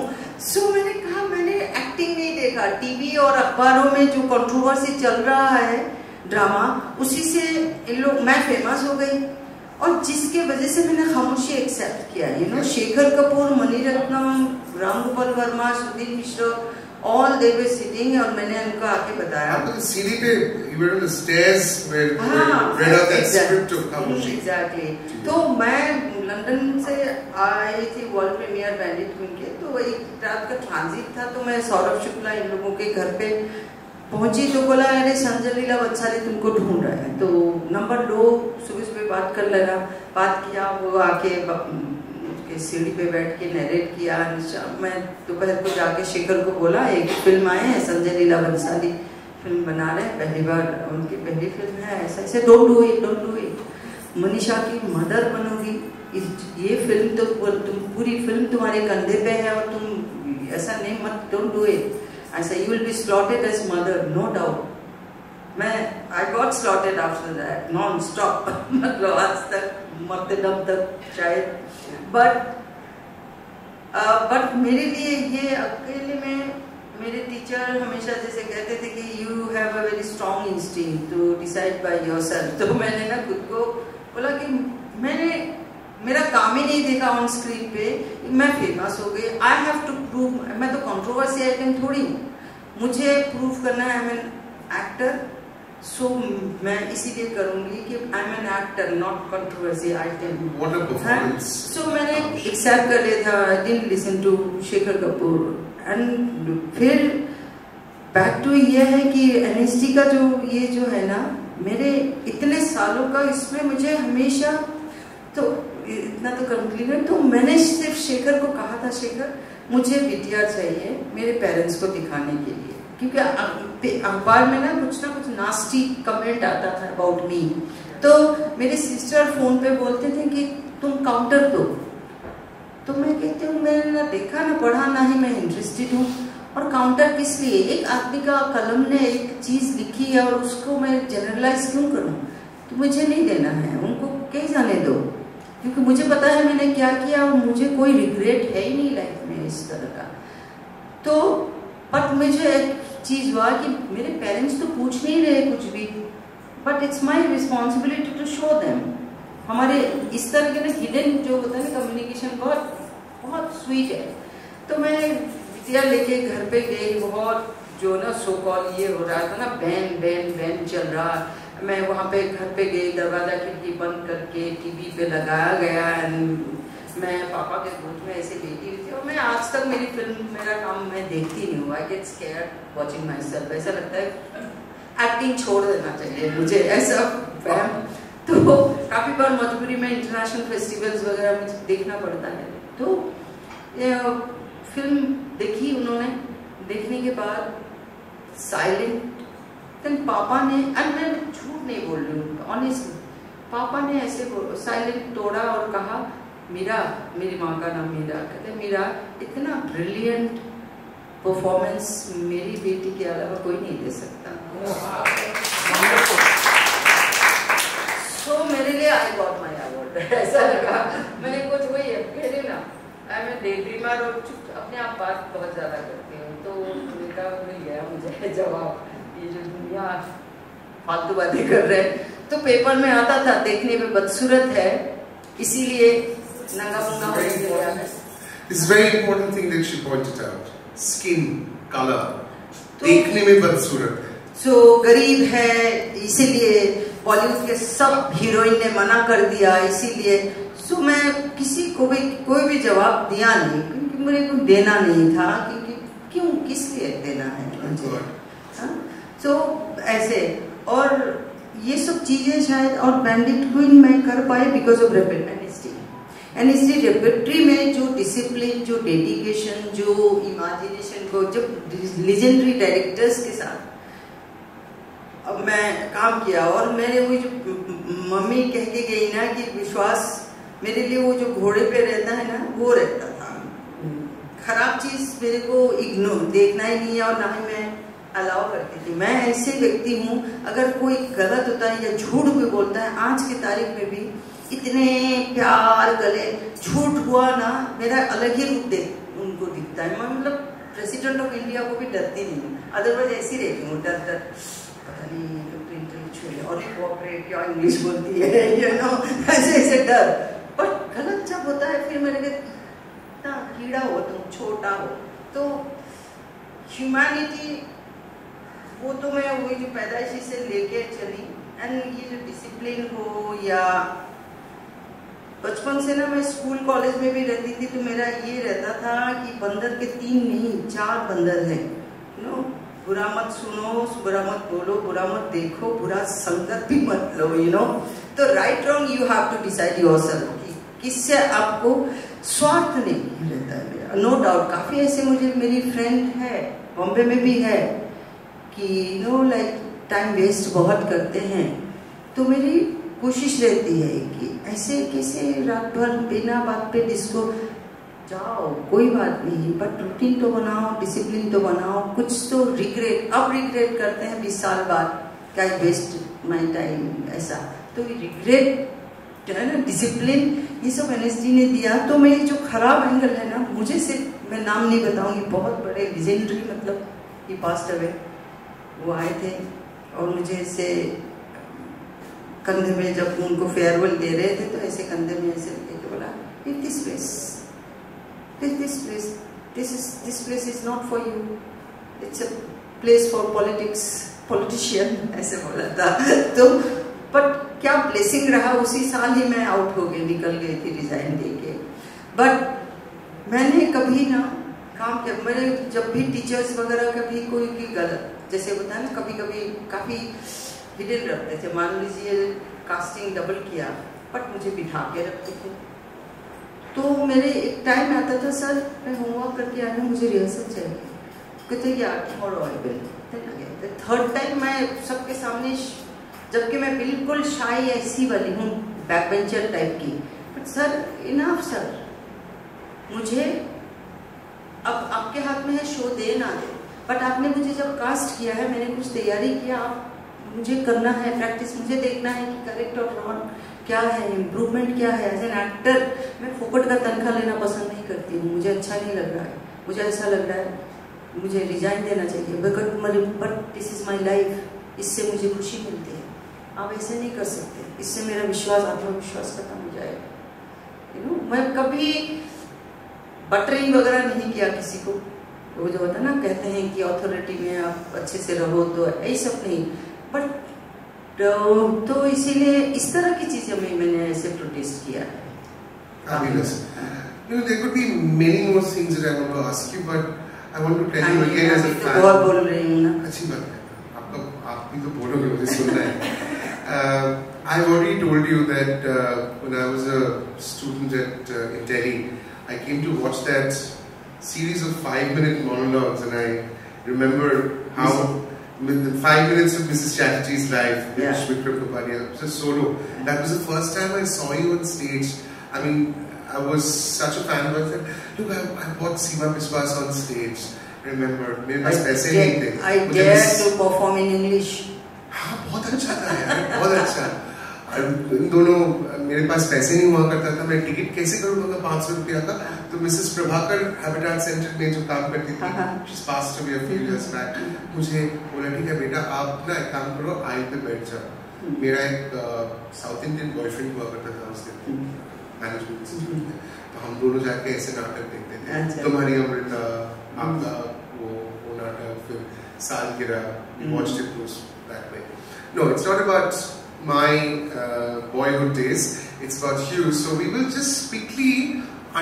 सो मैंने कहा मैंने एक्टिंग नहीं देखा, टीवी और अखबारों में जो कंट्रोवर्सी चल रहा है ड्रामा, उसी से इन लोग मैं फेमस हो गई, और जिसके वजह से मैंने खामोशी एक्सेप्ट किया. You know, Shekhar Kapoor, Maniratnam, Ram Gopal Varma, Sudhir Mishra, all they were sitting, और मैंने उनको आके बताया. आप तो सीढ़ी पे you were on the stairs where read out that script of खामोशी. Exactly. तो मैं लंदन से आई थी वर्ल्ड प्रीमियर बैंडिट क्वीन के, तो एक रात का ट्रांजिट था, तो मैं सौरभ शुक्ला इन लोगों के घर पे पहुंची तो बोला, अरे संजय लीला बंसाली तुमको ढूंढ रहा है. तो नंबर 2 सुबह बात कर लगा, बात किया, वो आके सीढ़ी पे बैठ के नरेट किया. मैं दोपहर को जाके शेखर को बोला, एक फिल्म आए हैं संजय लीला बंसाली फिल्म बना रहे हैं, पहली बार उनकी पहली फिल्म है, ऐसा ऐसे डोंट डू इट, मनीषा की मदर बनोगी, ये फिल्म तो तुम पूरी फिल्म तुम्हारे कंधे पे है और तुम ऐसा नहीं, मत डोंट डू इट, ऐसा you will be slotted as mother, no doubt. मैं I got slotted after that non stop, मतलब आज तक मरते दम तक शायद. बट मेरे लिए ये अकेले में, मेरे टीचर हमेशा जैसे कहते थे कि you have a very strong instinct to decide by yourself. तो मैंने ना खुद को बोला कि मेरा काम ही नहीं देखा ऑन स्क्रीन पे, मैं फेमस हो गई, आई हैव टू प्रूव. मैं तो कंट्रोवर्सी आइटम थोड़ी हूँ, मुझे प्रूव करना है I am an actor, so मैं इसीलिए करूंगी कि I am an actor, not controversy item. So मैंने एक्सेप्ट कर लिया था, I didn't listen to Shekhar Kapoor. And फिर बैक टू ये है कि एनएसडी का जो ये जो है ना, मेरे इतने सालों का इसमें मुझे हमेशा तो इतना तो कंप्लीट, तो मैंने सिर्फ शेखर को कहा था, शेखर मुझे बिटिया चाहिए मेरे पेरेंट्स को दिखाने के लिए, क्योंकि अखबार में ना कुछ नास्टी कमेंट आता था अबाउट मी। तो मेरे सिस्टर फोन पे बोलते थे कि तुम काउंटर दो, तो मैं कहती हूँ मैंने ना देखा ना पढ़ा ना ही मैं इंटरेस्टेड हूँ, और काउंटर किस लिए? एक आदमी का कलम ने एक चीज लिखी है और उसको मैं जनरलाइज क्यों करूँ? तो मुझे नहीं देना है, उनको कहीं जाने दो, क्योंकि मुझे पता है मैंने क्या किया और मुझे कोई रिग्रेट है ही नहीं लाइफ में इस तरह का। तो बट मुझे एक चीज हुआ कि मेरे पेरेंट्स तो पूछ नहीं रहे कुछ भी, but it's my responsibility to show them. हमारे इस तरह के ना हिडन जो होता है ना कम्युनिकेशन बहुत बहुत स्वीट है। तो मैं बिटिया लेके घर पे गई, बहुत जो ना सो कॉल ये हो रहा था ना, बैन चल रहा, मैं वहाँ पे घर पे गई, दरवाजा खिड़की बंद करके टीवी पे लगाया गया, एंड मैं पापा के गोद में ऐसे लेटी हुई थी। और मैं आज तक मेरी फिल्म मेरा काम मैं देखती नहीं हुआ, I get scared watching my self, ऐसा लगता है एक्टिंग छोड़ देना चाहिए मुझे, ऐसा फैम। तो काफ़ी बार मजबूरी में इंटरनेशनल फेस्टिवल्स वगैरह मुझे देखना पड़ता है। तो फिल्म देखी उन्होंने, देखने के बाद साइलेंट, देन पापा ने, एंड मैं झूठ नहीं बोल रही हूँ ऑनेस्टली, पापा ने ऐसे साइलेंट तोड़ा और कहा मीरा, मेरी माँ का नाम मीरा, कहते मीरा इतना ब्रिलियंट परफॉर्मेंस मेरी बेटी के अलावा कोई नहीं दे सकता। तो मेरे लिए आई गॉट माई अवार्ड, ऐसा लगा। मैंने कुछ वही है कह रही ना, आई एम डे ड्रीमर और अपने आप बात बहुत ज़्यादा करती हूँ, तो मेरा मिल गया मुझे जवाब। ये जो दुनिया फालतू बातें कर रहे हैं, तो पेपर में आता था देखने में बदसूरत है, इसीलिए नंगा मुंगा हो गया है। It's very important thing that she pointed out. Skin color, देखने में बदसूरत है। So गरीब है, इसीलिए बॉलीवुड के सब हीरोइन ने मना कर दिया, इसीलिए सो मैं किसी को भी कोई भी जवाब दिया नहीं, क्योंकि मुझे कुछ देना नहीं था, क्योंकि क्यों किस लिए देना है मुझे। तो ऐसे, और ये सब चीजें शायद, और बैंडिट क्वीन मैं कर पाए बिकॉज ऑफ एनएसडी रेपर्टरी में जो डिसिप्लिन, जो डेडिकेशन, जो इमेजिनेशन को, जब लेजेंडरी डायरेक्टर्स के साथ अब मैं काम किया, और मेरे वो जो मम्मी कह के गई ना कि विश्वास मेरे लिए वो जो घोड़े पे रहता है ना, वो रहता था। खराब चीज मेरे को इग्नोर, देखना ही नहीं है, और ना ही मैं अलाउ करती थी। मैं ऐसे व्यक्ति हूँ, अगर कोई गलत होता है या झूठ भी बोलता है, आज की तारीख में भी इतने प्यार गले झूठ हुआ ना, मेरा अलग ही रूप उनको दिखता है। मैं मतलब प्रेसिडेंट ऑफ इंडिया को भी डरती नहीं हूँ, अदरवाइज ऐसी रहती हूँ, डर पता नहीं इंटेलेक्चुअल और कोऑपरेट क्या इंग्लिश बोलती है, यू नो, ऐसे डर। पर गलत जब होता है, फिर मेरे इतना कीड़ा हो, तुम छोटा हो, तो ह्यूमैनिटी वो तो मैं वही जो पैदाइशी से लेके चली, एंड ये जो डिसिप्लिन हो, या बचपन से ना मैं स्कूल कॉलेज में भी रहती थी, तो मेरा ये रहता था कि बंदर के 3 नहीं 4 बंदर हैं, यू नो, बुरा मत सुनो, बुरा मत बोलो, बुरा मत देखो, बुरा संगत भी मत लो, यू नो। तो right wrong you have to decide yourself, किससे आपको स्वार्थ नहीं रहता है मेरा, नो डाउट। काफी ऐसे मुझे मेरी फ्रेंड है, बॉम्बे में भी है, कि नो लाइक टाइम वेस्ट बहुत करते हैं, तो मेरी कोशिश रहती है कि ऐसे कैसे रात भर बिना बात पे डिस्को जाओ, कोई बात नहीं, बट रूटीन तो बनाओ, डिसिप्लिन तो बनाओ। कुछ तो रिग्रेट, अब रिग्रेट करते हैं 20 साल बाद, क्या वेस्ट माई टाइम, ऐसा। तो रिग्रेट है ना, डिसिप्लिन, ये सब एनएसडी ने दिया। तो मैं जो खराब एंगल है ना, मुझे सिर्फ, मैं नाम नहीं बताऊंगी, बहुत बड़े लेजेंडरी, मतलब ये पास्ट अवे, वो आए थे और मुझे ऐसे कंधे में, जब उनको फेयरवेल दे रहे थे, तो ऐसे कंधे में ऐसे लेके बोला, this place is not for you, it's a place for politics, politician ऐसे बोला था। तो बट क्या ब्लेसिंग रहा, उसी साल ही मैं आउट हो गई, निकल गई थी रिजाइन दे के। बट मैंने कभी ना काम किया, मैंने जब भी टीचर्स वगैरह कभी कोई की गलत जैसे होता है ना, कभी कभी काफ़ी हिडन रखते थे, मान लीजिए कास्टिंग डबल किया बट मुझे बिठा के रखते थे। तो मेरे एक टाइम आता था, सर मैं होमवर्क करके आया हूँ, मुझे रिहर्सल चाहिए, कहते यार और ऑयल। थर्ड टाइम मैं सबके सामने, जबकि मैं बिल्कुल शाई ऐसी वाली हूँ, बैक बेंचर टाइप की, बट सर इनफ सर, मुझे अब आपके हाथ में है, शो दे ना दे, बट आपने मुझे जब कास्ट किया है, मैंने कुछ तैयारी किया, आप मुझे करना है प्रैक्टिस, मुझे देखना है कि करेक्ट और रॉन्ग क्या है, इम्प्रूवमेंट क्या है। एज एन एक्टर मैं फोकट का तनख्वाह लेना पसंद नहीं करती हूँ, मुझे अच्छा नहीं लग रहा है, मुझे ऐसा लग रहा है मुझे रिजाइन देना चाहिए, but this is my life, इससे मुझे खुशी मिलती है, आप ऐसे नहीं कर सकते, इससे मेरा विश्वास, आत्मविश्वास खत्म हो जाएगा। मैं कभी बटरिंग वगैरह नहीं किया किसी को, वो जो होता है ना, कहते हैं कि अथॉरिटी में आप अच्छे से रहो, तो यही सब नहीं, बट तो इसीलिए इस तरह की चीजें मैंने ऐसे प्रोटेस्ट किया है। Fabulous. There could be many more things that I want to ask you, but I want to tell you again as a fan. बहुत बोल रही हूँ ना। अच्छी बात है, आप भी तो बोलोगे, मुझे सुनना है। I've already told you that when I was a student in Delhi, I came to watch that series of 5-minute monologues, and I remember how with the 5 minutes of Mrs. Chatterjee's life, which Vikram Kapadia, just solo. That was the first time I saw you on stage. I mean, I was such a fan of it. Look, I bought Seema Biswas on stage. Remember, मेरे पास पैसे नहीं थे. I dare to perform in English. हाँ, बहुत अच्छा था यार, बहुत अच्छा. इन दोनों, मेरे पास पैसे नहीं हुआ करता था, मैं टिकट कैसे करूँगा 500 रुपया का? तो मिसेस प्रभाकर हैबिटेट सेंटर में जो काम करती थी, she's passed away a few years back, मुझे बोला ठीक है बेटा, आप ना एक काम करो, आइल पे बैठ जाओ। मेरा एक साउथ इंडियन बॉयफ्रेंड हुआ करता था उस दिन, मैनेजमेंट इंस्टीट्यूट में, तो हम दोनों जाके ऐसे नाटक देखते थे, तुम्हारी अमृता, आपका वो नाटक, फिर सालगिरह, we watched it that way. No, it's not about my boyhood days, it's about you. So we will just quickly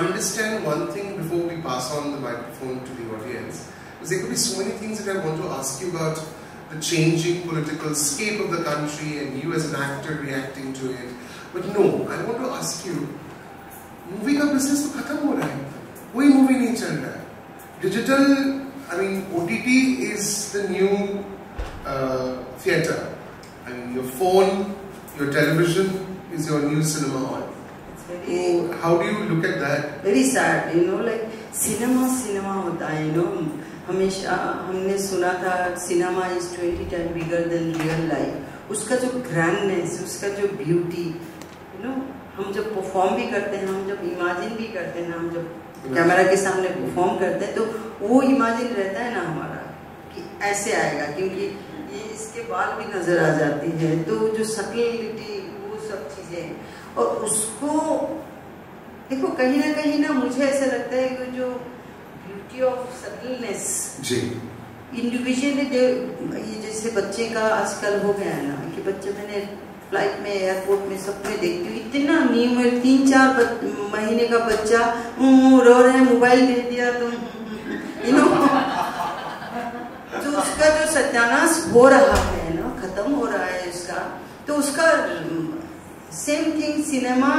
understand one thing before we pass on the microphone to the audience, because there could be so many things that I want to ask you about the changing political scape of the country and you as an actor reacting to it. But no, I want to ask you, movie का business तो खत्म हो रहा है, कोई movie नहीं चल रहा है, digital, I mean OTT is the new theatre. I mean, your phone, your television is your new cinema hall. How do you look at that? Very sad, like cinema होता है, हमेशा हमने सुना था cinema is 20 times bigger than real life. उसका जो grandness, उसका जो beauty, हम जब perform भी करते हैं, हम जब imagine भी करते हैं, हम जब कैमरा के सामने perform करते हैं, तो वो imagine रहता है ना हमारा कि ऐसे आएगा, क्योंकि ये इसके बाल भी नजर आ जाती है, तो जो सटलिटी, वो सब चीजें, और उसको देखो कहीं ना मुझे ऐसा लगता है कि जो ब्यूटी ऑफ सटलनेस जी, इंडिविजुअली ये जैसे बच्चे का आजकल हो गया है ना, कि बच्चे, मैंने फ्लाइट में, एयरपोर्ट में, सब में देखती हूँ, इतना न्यू है, 3-4 महीने का बच्चा रो रहे हैं, मोबाइल दे दिया तो जो उसका जो सत्यानाश हो रहा है ना, खत्म हो रहा है उसका, तो उसका सेम थिंग सिनेमा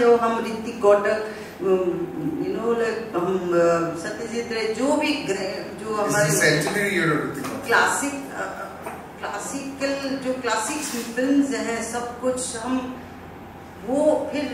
जो हम ऋतिक घटक, हम सत्यजीत रे, जो भी जो हमारे क्लासिक फिल्म्स हैं, सब कुछ हम वो फिर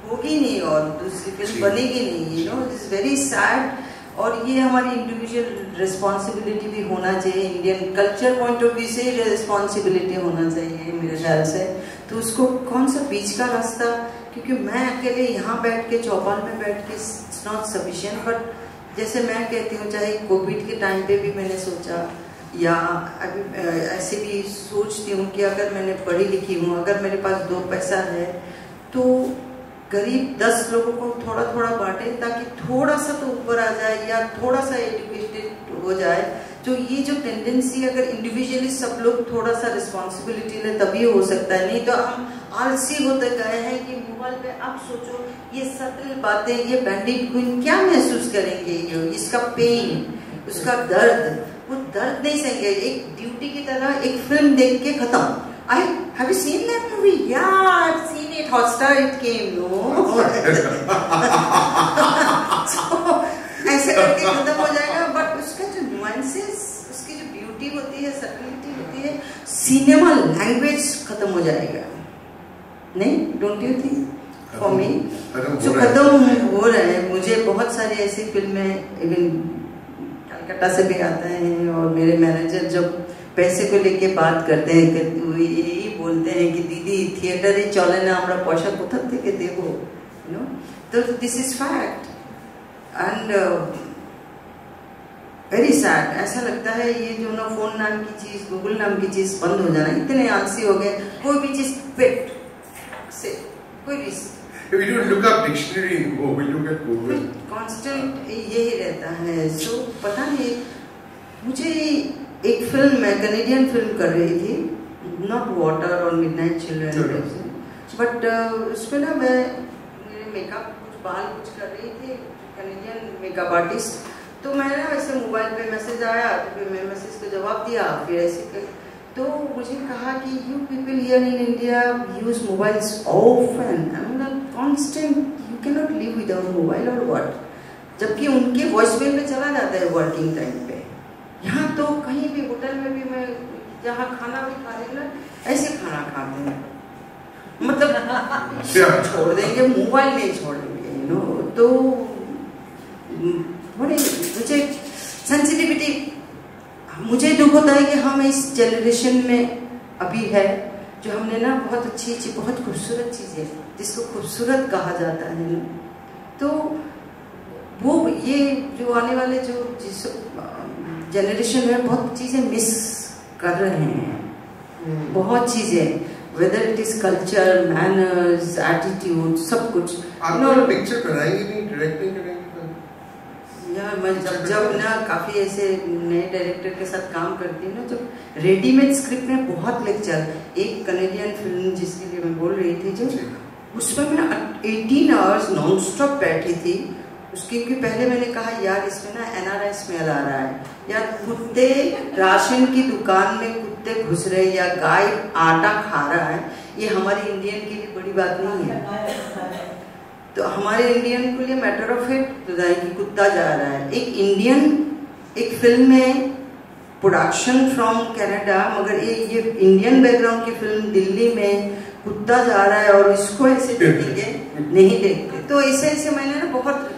होगी नहीं और दूसरी फिल्म बनेगी नहीं, इट्स वेरी सैड। और ये हमारी इंडिविजुअल रिस्पॉन्सिबिलिटी भी होना चाहिए, Indian culture point of view से रिस्पॉन्सिबिलिटी होना चाहिए मेरे ख्याल से। तो उसको कौन सा बीच का रास्ता, क्योंकि मैं अकेले यहाँ बैठ के, चौपाल में बैठ के, इट्स नॉट सफिशिएंट। बट जैसे मैं कहती हूँ, चाहे कोविड के टाइम पे भी मैंने सोचा, या अभी ऐसे भी सोचती हूँ कि अगर मैंने पढ़ी लिखी हूँ, अगर मेरे पास 2 पैसा है, तो करीब 10 लोगों को थोड़ा थोड़ा बांटे, ताकि थोड़ा सा तो ऊपर आ जाए, या थोड़ा सा एजुकेटेड हो जाए, तो ये जो टेंडेंसी अगर इंडिविजुअली सब लोग थोड़ा सा रिस्पॉन्सिबिलिटी ले तभी हो सकता है, नहीं तो हम आलसी होते गए हैं कि मोबाइल पे आप सोचो ये सटल बातें, ये बैंडिट क्वीन क्या महसूस करेंगे, ये इसका पेन, उसका दर्द, वो दर्द नहीं सहेंगे। एक ड्यूटी की तरह एक फिल्म देख के खत्म। Have you seen that movie? Yeah, I've seen it. Hotstar it came, no? So, ऐसे करके खत्म हो जाएगा, बट उसका जो नुआंसेस, उसकी जो ब्यूटी होती है, सटलिटी होती है, सिनेमा लैंग्वेज खत्म हो जाएगा, नहीं? Don't you think? For me, जो खत्म हो रहा है, मुझे बहुत सारी ऐसी फिल्में इवन कलकत्ता से भी आता है, और मेरे मैनेजर जब पैसे को लेके बात करते हैं कि यही बोलते हैं कि दीदी थिएटर ही चले ना, हमारा पैसा कोथा থেকে দেব, you know, तो this is fact and very sad. ऐसा लगता है ये जो ना फोन नाम की चीज, गूगल नाम की चीज बंद हो जाना, इतने आलसी हो गए, कोई भी चीज पेट से कोई भी We don't look up dictionary anymore. We look at Google. Constant यही रहता है। सो पता नहीं, मुझे एक फिल्म, मैं कैनेडियन फिल्म कर रही थी, नॉट वाटर और मिडनाइट चिल्ड्रन, बट उसमें ना मैं मेरे मेकअप कुछ बाल कुछ कर रही थी, कैनेडियन मेकअप आर्टिस्ट, तो मैं ना ऐसे मोबाइल पे मैसेज आया, तो फिर मैं मैसेज को जवाब दिया, फिर ऐसे तो मुझे कहा कि you people here in India use mobiles often, constant, you can not live without mobile और व्हाट, जबकि उनके वॉइसमेल में चला जाता है वर्किंग टाइम पे। यहाँ तो कहीं भी होटल में भी मैं जहाँ खाना भी खा रही ना, ऐसे खाना खाते हैं, मतलब छोड़ देंगे, मोबाइल नहीं छोड़ेंगे, यू नो। तो बड़े मुझे सेंसिटिविटी, मुझे दुख होता है कि हम इस जनरेशन में अभी है जो हमने ना बहुत अच्छी अच्छी बहुत खूबसूरत चीज़ें जिसको खूबसूरत कहा जाता है ना, तो वो ये जो आने वाले जो जिस जनरेशन है बहुत चीज़ें मिस कर रहे हैं, बहुत चीज़ें, whether it is culture, manners, attitude, सब कुछ। आप पिक्चर बनाएंगे नहीं, डायरेक्ट नहीं करेंगे? यार मैं जब ना काफ़ी ऐसे नए डायरेक्टर के साथ काम करती हूँ ना, जब रेडीमेड स्क्रिप्ट में बहुत लेक्चर, एक कनेडियन फिल्म जिसके लिए मैं बोल रही थी, जो उसमें मैं 18 आवर्स नॉन स्टॉप बैठी थी उसके, क्योंकि पहले मैंने कहा यार इसमें ना NRI स्मेल आ रहा है, या कुत्ते राशन की दुकान में कुत्ते घुस रहे, या गाय आटा खा रहा है, ये हमारे इंडियन के लिए बड़ी बात नहीं है। तो हमारे इंडियन के लिए मैटर ऑफ फैक्ट कि कुत्ता जा रहा है, एक इंडियन एक फिल्म में प्रोडक्शन फ्रॉम कनाडा, मगर ये इंडियन बैकग्राउंड की फिल्म दिल्ली में कुत्ता जा रहा है और इसको ऐसे देखेंगे नहीं देखते। तो ऐसे ऐसे मैंने ना बहुत,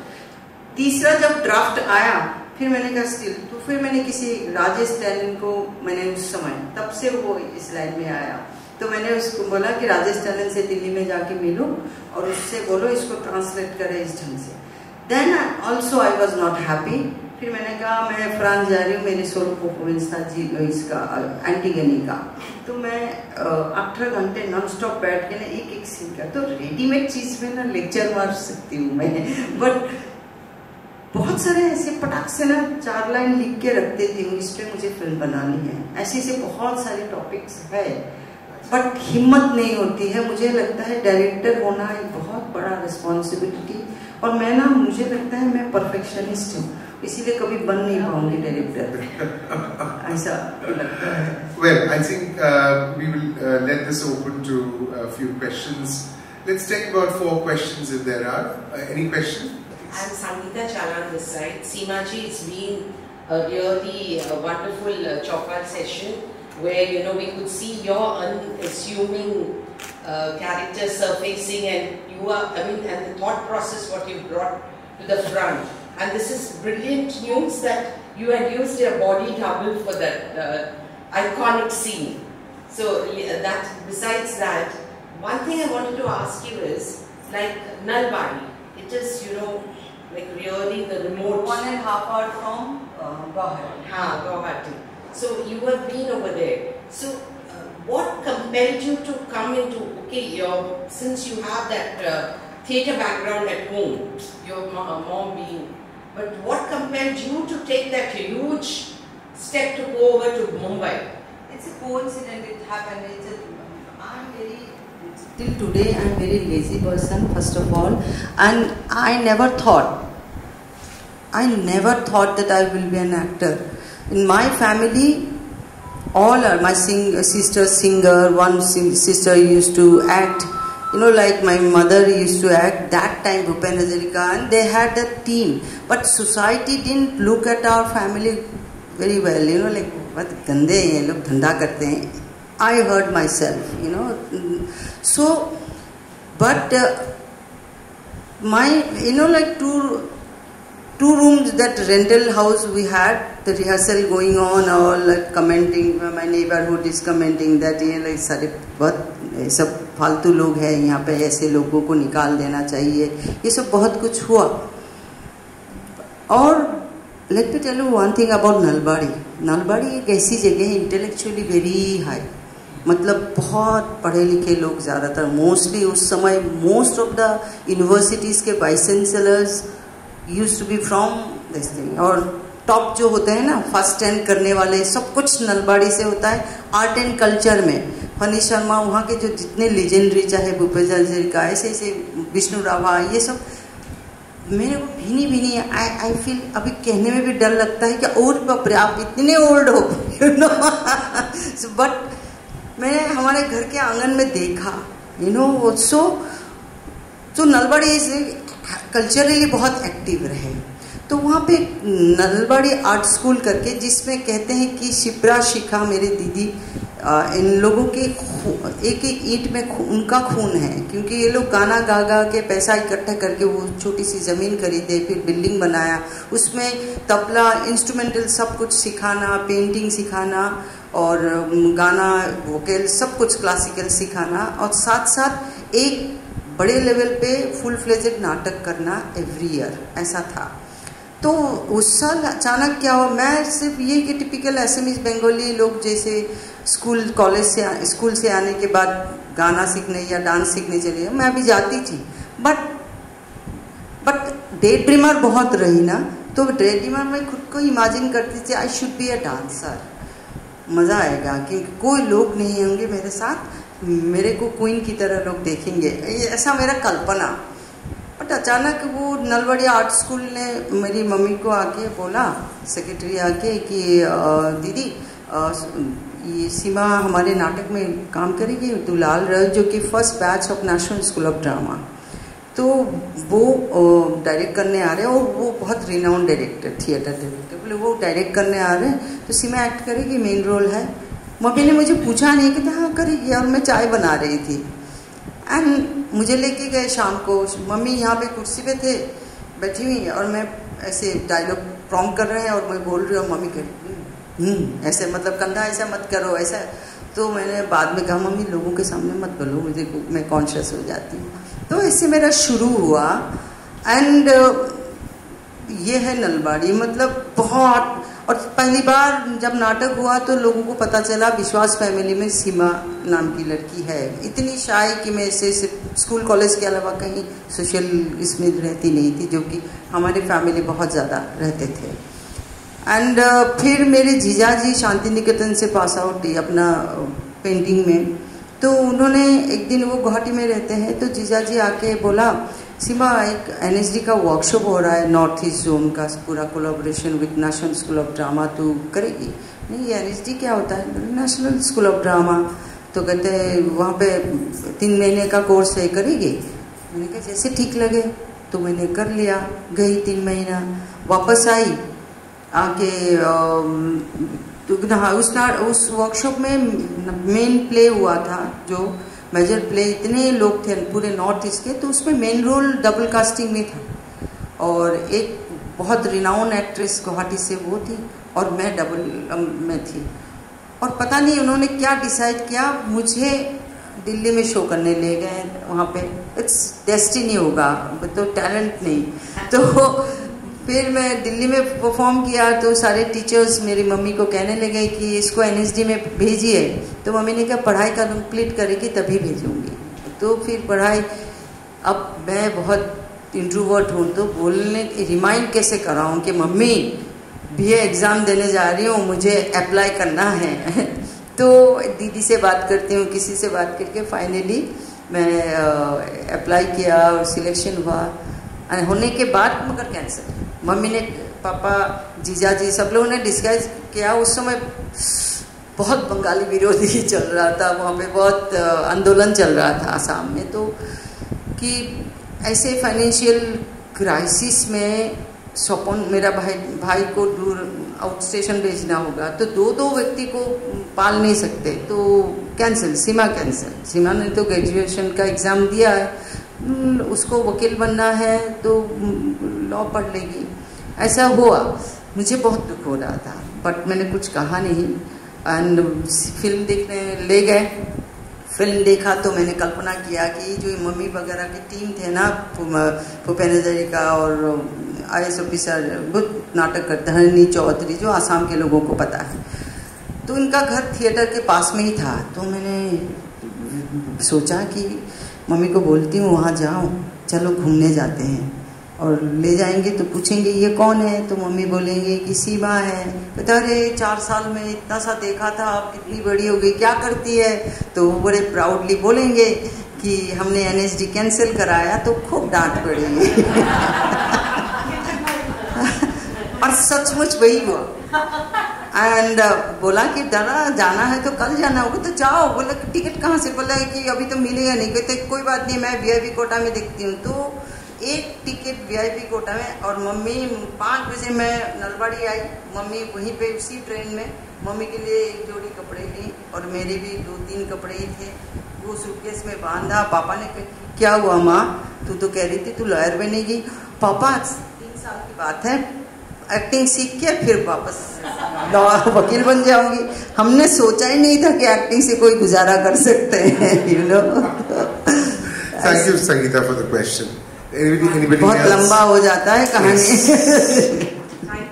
तीसरा जब ड्राफ्ट आया फिर मैंने कहा स्टिल, तो फिर मैंने किसी राजेश टैलन को, मैंने उस समय तब से वो इस लाइन में आया, तो मैंने उसको बोला कि राजेश टैलन से दिल्ली में जाके मिलो और उससे बोलो इसको ट्रांसलेट करे इस ढंग से। Then also I was not happy, फिर मैंने कहा मैं फ्रांस जा रही हूँ, मेरी सोलो परफॉर्मेंस था जी इसका एंटीगनी का, तो मैं 18 घंटे नॉन स्टॉप बैठ के ना एक एक सीन का, तो रेडीमेड चीज़ में ना लेक्चर मार सकती हूँ मैं, बट बहुत सारे ऐसे पटाख से ना 4 लाइन लिख के रख देती हूँ, इस पर मुझे फिल्म बनानी है, ऐसे ऐसे बहुत सारे टॉपिक्स है, बट हिम्मत नहीं होती है। मुझे लगता है डायरेक्टर होना एक बहुत बड़ा रिस्पॉन्सिबिलिटी, और मैं ना, मुझे लगता है मैं परफेक्शनिस्ट हूँ, इसीलिए कभी बन नहीं पाऊंगी डायरेक्टर, ऐसा लगता है। Well, I think we will let this open to a few questions. Let's take about 4 questions if there are. Any question? I'm Sangeeta Chalan this side. Seema ji, it's been a really wonderful Chopal session where we could see your unassuming character surfacing, and you are, and the thought process what you brought to the front. And this is brilliant news that you had used your body double for that iconic scene. So that, besides that, one thing I wanted to ask you is, like Nalbari, it is like really the remote 1.5 hours from Guwahati. Guwahati. So you have been over there. So what compelled you to come into, since you have that theatre background at home, your mom being, but what compelled you to take that huge step to go over to Mumbai? It's a coincidence. It happened. Till today, I'm very lazy person, first of all, and I never thought that I will be an actor. In my family, all are my sister singer. One sister used to act. Like my mother used to act that time, Bhupen Hazarika, and they had a team. But society didn't look at our family very well. Like what gande hain ye log, dhanda karte hain. I heard myself, So, but my, like two rooms, that rental house we had, the rehearsal going on, all like commenting, my neighborhood is commenting that like सारे बहुत सब फालतू लोग हैं यहाँ पे, ऐसे लोगों को निकाल देना चाहिए, ये सब बहुत कुछ हुआ. और let me tell you one thing about Nalbari. Nalbari एक ऐसी जगह है, इंटेलेक्चुअली वेरी हाई, मतलब बहुत पढ़े लिखे लोग ज़्यादातर, मोस्टली उस समय मोस्ट ऑफ द यूनिवर्सिटीज़ के vice chancellors used to be from this thing. और टॉप जो होते हैं ना, फर्स्ट रैंक करने वाले, सब कुछ नलबाड़ी से होता है. आर्ट एंड कल्चर में फनी शर्मा, वहाँ के जो जितने लेजेंडरी, चाहे भूपेश हज़ारिका, ऐसे ऐसे विष्णु राभा, ये सब मेरे को भीनी आई फील, अभी कहने में भी डर लगता है कि और बाप रे आप इतने ओल्ड हो, बट मैंने हमारे घर के आंगन में देखा, सो नलबाड़ी कल्चरली बहुत एक्टिव रहे. तो वहाँ पे नलबाड़ी आर्ट स्कूल करके, जिसमें कहते हैं कि शिप्रा शिखा मेरे दीदी, इन लोगों के एक एक ईंट में उनका खून है, क्योंकि ये लोग गाना गा गा के पैसा इकट्ठा करके वो छोटी सी ज़मीन खरीदे, फिर बिल्डिंग बनाया, उसमें तबला, इंस्ट्रूमेंटल सब कुछ सिखाना, पेंटिंग सिखाना और गाना, वोकल, सब कुछ क्लासिकल सिखाना, और साथ साथ एक बड़े लेवल पे फुल फ्लेजेड नाटक करना एवरी ईयर, ऐसा था. तो उस साल अचानक क्या हुआ, मैं सिर्फ ये कि टिपिकल एसएमईज बंगाली लोग जैसे स्कूल से आने के बाद गाना सीखने या डांस सीखने चले, मैं भी जाती थी, बट डे ड्रीमर बहुत रही ना. तो डे ड्रीमर में खुद को इमेजिन करती थी I should be a dancer, मज़ा आएगा क्योंकि कोई लोग नहीं होंगे मेरे साथ, मेरे को क्वीन की तरह लोग देखेंगे, ऐसा मेरा कल्पना. बट अचानक वो नलबाड़ी आर्ट स्कूल ने मेरी मम्मी को आके बोला, सेक्रेटरी आके, कि दीदी ये सीमा हमारे नाटक में काम करेगी, दुलाल रह, जो कि first batch of national school of drama, तो वो डायरेक्ट करने आ रहे हैं, और वो बहुत रिनाउंड डायरेक्टर, थिएटर डायरेक्टर, बोले वो डायरेक्ट करने आ रहे हैं, तो सीमा एक्ट करेगी, मेन रोल है. मम्मी ने मुझे पूछा नहीं कि हाँ करेगी, और मैं चाय बना रही थी, एंड मुझे लेके गए शाम को. मम्मी यहाँ पे कुर्सी पे थे बैठी हुई, और मैं ऐसे डायलॉग प्रॉम्प्ट कर रहे हैं और मैं बोल रही हूँ, मम्मी कह ऐसे, मतलब कंधा ऐसा मत करो ऐसा. तो मैंने बाद में कहा मम्मी लोगों के सामने मत बोलो, मुझे मैं कॉन्शियस हो जाती हूँ. तो ऐसे मेरा शुरू हुआ. एंड ये है नलबाड़ी, मतलब बहुत. और पहली बार जब नाटक हुआ तो लोगों को पता चला विश्वास फैमिली में सीमा नाम की लड़की है. इतनी शाय कि मैं ऐसे स्कूल कॉलेज के अलावा कहीं सोशल इसमें रहती नहीं थी, जो कि हमारे फैमिली बहुत ज़्यादा रहते थे. एंड फिर मेरे जीजा जी शांति निकेतन से पास आउट अपना पेंटिंग में, तो उन्होंने एक दिन, वो गुवाहाटी में रहते हैं, तो जीजा जी आके बोला, सीमा एक एनएसडी का वर्कशॉप हो रहा है नॉर्थ ईस्ट जोन का, पूरा collaboration with national school of drama, तो करेगी? नहीं, ये एनएसडी क्या होता है? National school of drama. तो कहते हैं वहाँ पे 3 महीने का कोर्स है, करेगी? मैंने कहा जैसे ठीक लगे. तो मैंने कर लिया, गई 3 महीना, वापस आई आके. तो हाँ, उस वर्कशॉप में मेन प्ले हुआ था, जो मेजर प्ले, इतने लोग थे पूरे नॉर्थ ईस्ट के, तो उसमें मेन रोल डबल कास्टिंग में था, और एक बहुत रिनाउंड एक्ट्रेस गुवाहाटी से वो थी, और मैं डबल में थी. और पता नहीं उन्होंने क्या डिसाइड किया, मुझे दिल्ली में शो करने ले गए. वहाँ पे इट्स डेस्टिनी होगा, तो टैलेंट नहीं. तो फिर मैं दिल्ली में परफॉर्म किया, तो सारे टीचर्स मेरी मम्मी को कहने लगे कि इसको एनएसडी में भेजिए. तो मम्मी ने कहा पढ़ाई कंप्लीट करेगी तभी भेजूंगी. तो फिर पढ़ाई, अब मैं बहुत इंट्रोवर्ट हूँ, तो बोलने रिमाइंड कैसे कराऊँ कि मम्मी बीए एग्ज़ाम देने जा रही हूँ, मुझे अप्लाई करना है। तो दीदी से बात करती हूँ, किसी से बात करके फाइनली मैं अप्लाई किया और सिलेक्शन हुआ। होने के बाद मगर कैंसिल, मम्मी ने, पापा, जीजा जी सब लोगों ने डिस्कस किया। उस समय बहुत बंगाली विरोधी चल रहा था, वहाँ पे बहुत आंदोलन चल रहा था आसाम में, तो कि ऐसे फाइनेंशियल क्राइसिस में सपोन मेरा भाई को दूर आउट स्टेशन भेजना होगा, तो दो व्यक्ति को पाल नहीं सकते, तो कैंसिल, सीमा कैंसिल। सीमा ने तो ग्रेजुएशन का एग्ज़ाम दिया है, उसको वकील बनना है तो लॉ पढ़ लेगी। ऐसा हुआ, मुझे बहुत दुख हो रहा था, बट मैंने कुछ कहा नहीं। एंड फिल्म देखने ले गए, फिल्म देखा तो मैंने कल्पना किया कि जो मम्मी वगैरह की टीम थे ना, भूपेन हजारिका और IAS ऑफिसर, बहुत नाटक करते हैं, हरनी चौधरी, जो आसाम के लोगों को पता है, तो उनका घर थिएटर के पास में ही था। तो मैंने सोचा कि मम्मी को बोलती हूँ वहाँ जाओ, चलो घूमने जाते हैं, और ले जाएंगे तो पूछेंगे ये कौन है, तो मम्मी बोलेंगे कि सीमा है। कहता अरे 4 साल में इतना सा देखा था, अब कितनी बड़ी हो गई, क्या करती है? तो वो बड़े प्राउडली बोलेंगे कि हमने NSD कैंसिल कराया, तो खूब डांट पड़ेगी। और सचमुच वही हुआ। एंड बोला कि दादा जाना है तो कल जाना होगा, तो जाओ। बोला कि टिकट कहाँ से? बोला कि अभी तो मिलेगा नहीं। कहते कोई बात नहीं, मैं VIP कोटा में देखती हूँ। तो एक टिकट VIP कोटा में, और मम्मी 5 बजे मैं नलबाड़ी आई, मम्मी वहीं पे उसी ट्रेन में मम्मी के लिए एक जोड़ी कपड़े ली, और मेरे भी 2-3 कपड़े ही थे, वो सूटकेस में बांधा। पापा ने कहा क्या हुआ माँ, तू तो कह रही थी तू लॉयर बनेगी। पापा 3 साल की बात है, एक्टिंग सीख के फिर वापस वकील बन जाऊंगी। हमने सोचा ही नहीं था कि एक्टिंग से कोई गुजारा कर सकते हैं, you know। Thank you, Sangeeta, for the question. Anybody बहुत else? लंबा हो जाता है कहानी। Thank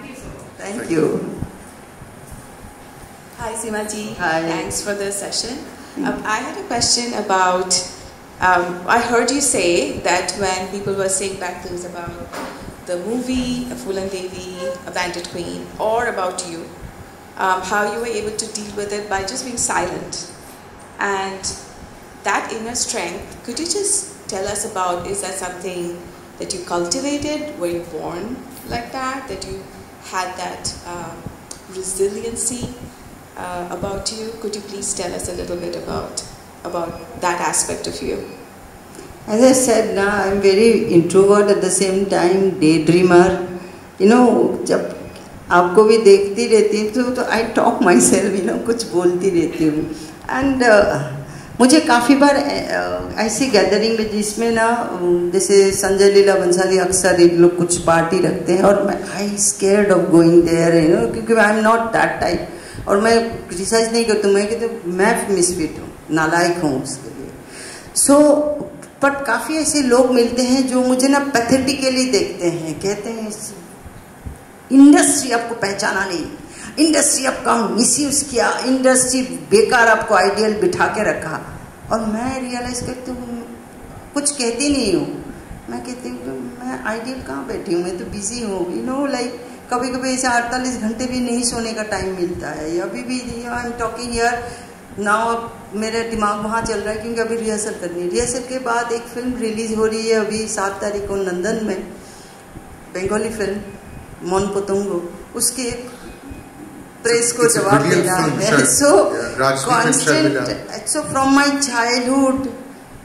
you so much. Thank you. Hi Seema ji. Hi. Thanks for the session. I had a question about, I heard you say that when people were saying bad things about the movie, Phulan Devi, A Bandit Queen, or about you, how you were able to deal with it by just being silent. And that inner strength, could you just tell us about, is that something that you cultivated? Were you born like that? That you had that resiliency about you? Could you please tell us a little bit about that aspect of you? As I said, now I'm very introvert at the same time, daydreamer. You know, जब आपको भी देखती रहती हूँ तो I talk myself, you know, कुछ बोलती रहती हूँ। And मुझे काफ़ी बार ऐसी गैदरिंग में जिसमें ना, जैसे संजय लीला बंसाली अक्सर इन लोग कुछ पार्टी रखते हैं, और मैं I scared of going there, you know, क्योंकि I am not that type. और मैं क्रिटिसाइज नहीं करती हूँ, मैं कहती मैं मिसफिट हूँ, नालायक हूँ उसके लिए। सो बट काफ़ी ऐसे लोग मिलते हैं जो मुझे ना पैथेटिकली देखते हैं, कहते हैं इंडस्ट्री आपको पहचाना नहीं, इंडस्ट्री आपका मिसयूज किया, इंडस्ट्री बेकार आपको आइडियल बिठा के रखा। और मैं रियलाइज़ करती हूँ, कुछ कहती नहीं हूँ, मैं कहती हूँ कि मैं आइडियल कहाँ बैठी हूँ, मैं तो बिजी हूँ, यू नो, लाइक कभी कभी ऐसे 48 घंटे भी नहीं सोने का टाइम मिलता है। अभी भी I am talking here now, अब मेरा दिमाग वहाँ चल रहा है क्योंकि अभी रिहर्सल करनी है। रिहर्सल के बाद एक फिल्म रिलीज हो रही है अभी 7 तारीख को लंदन में, बंगाली फिल्म मन पतंगो, उसके प्रेस को जवाब देना है। So constant, so from my childhood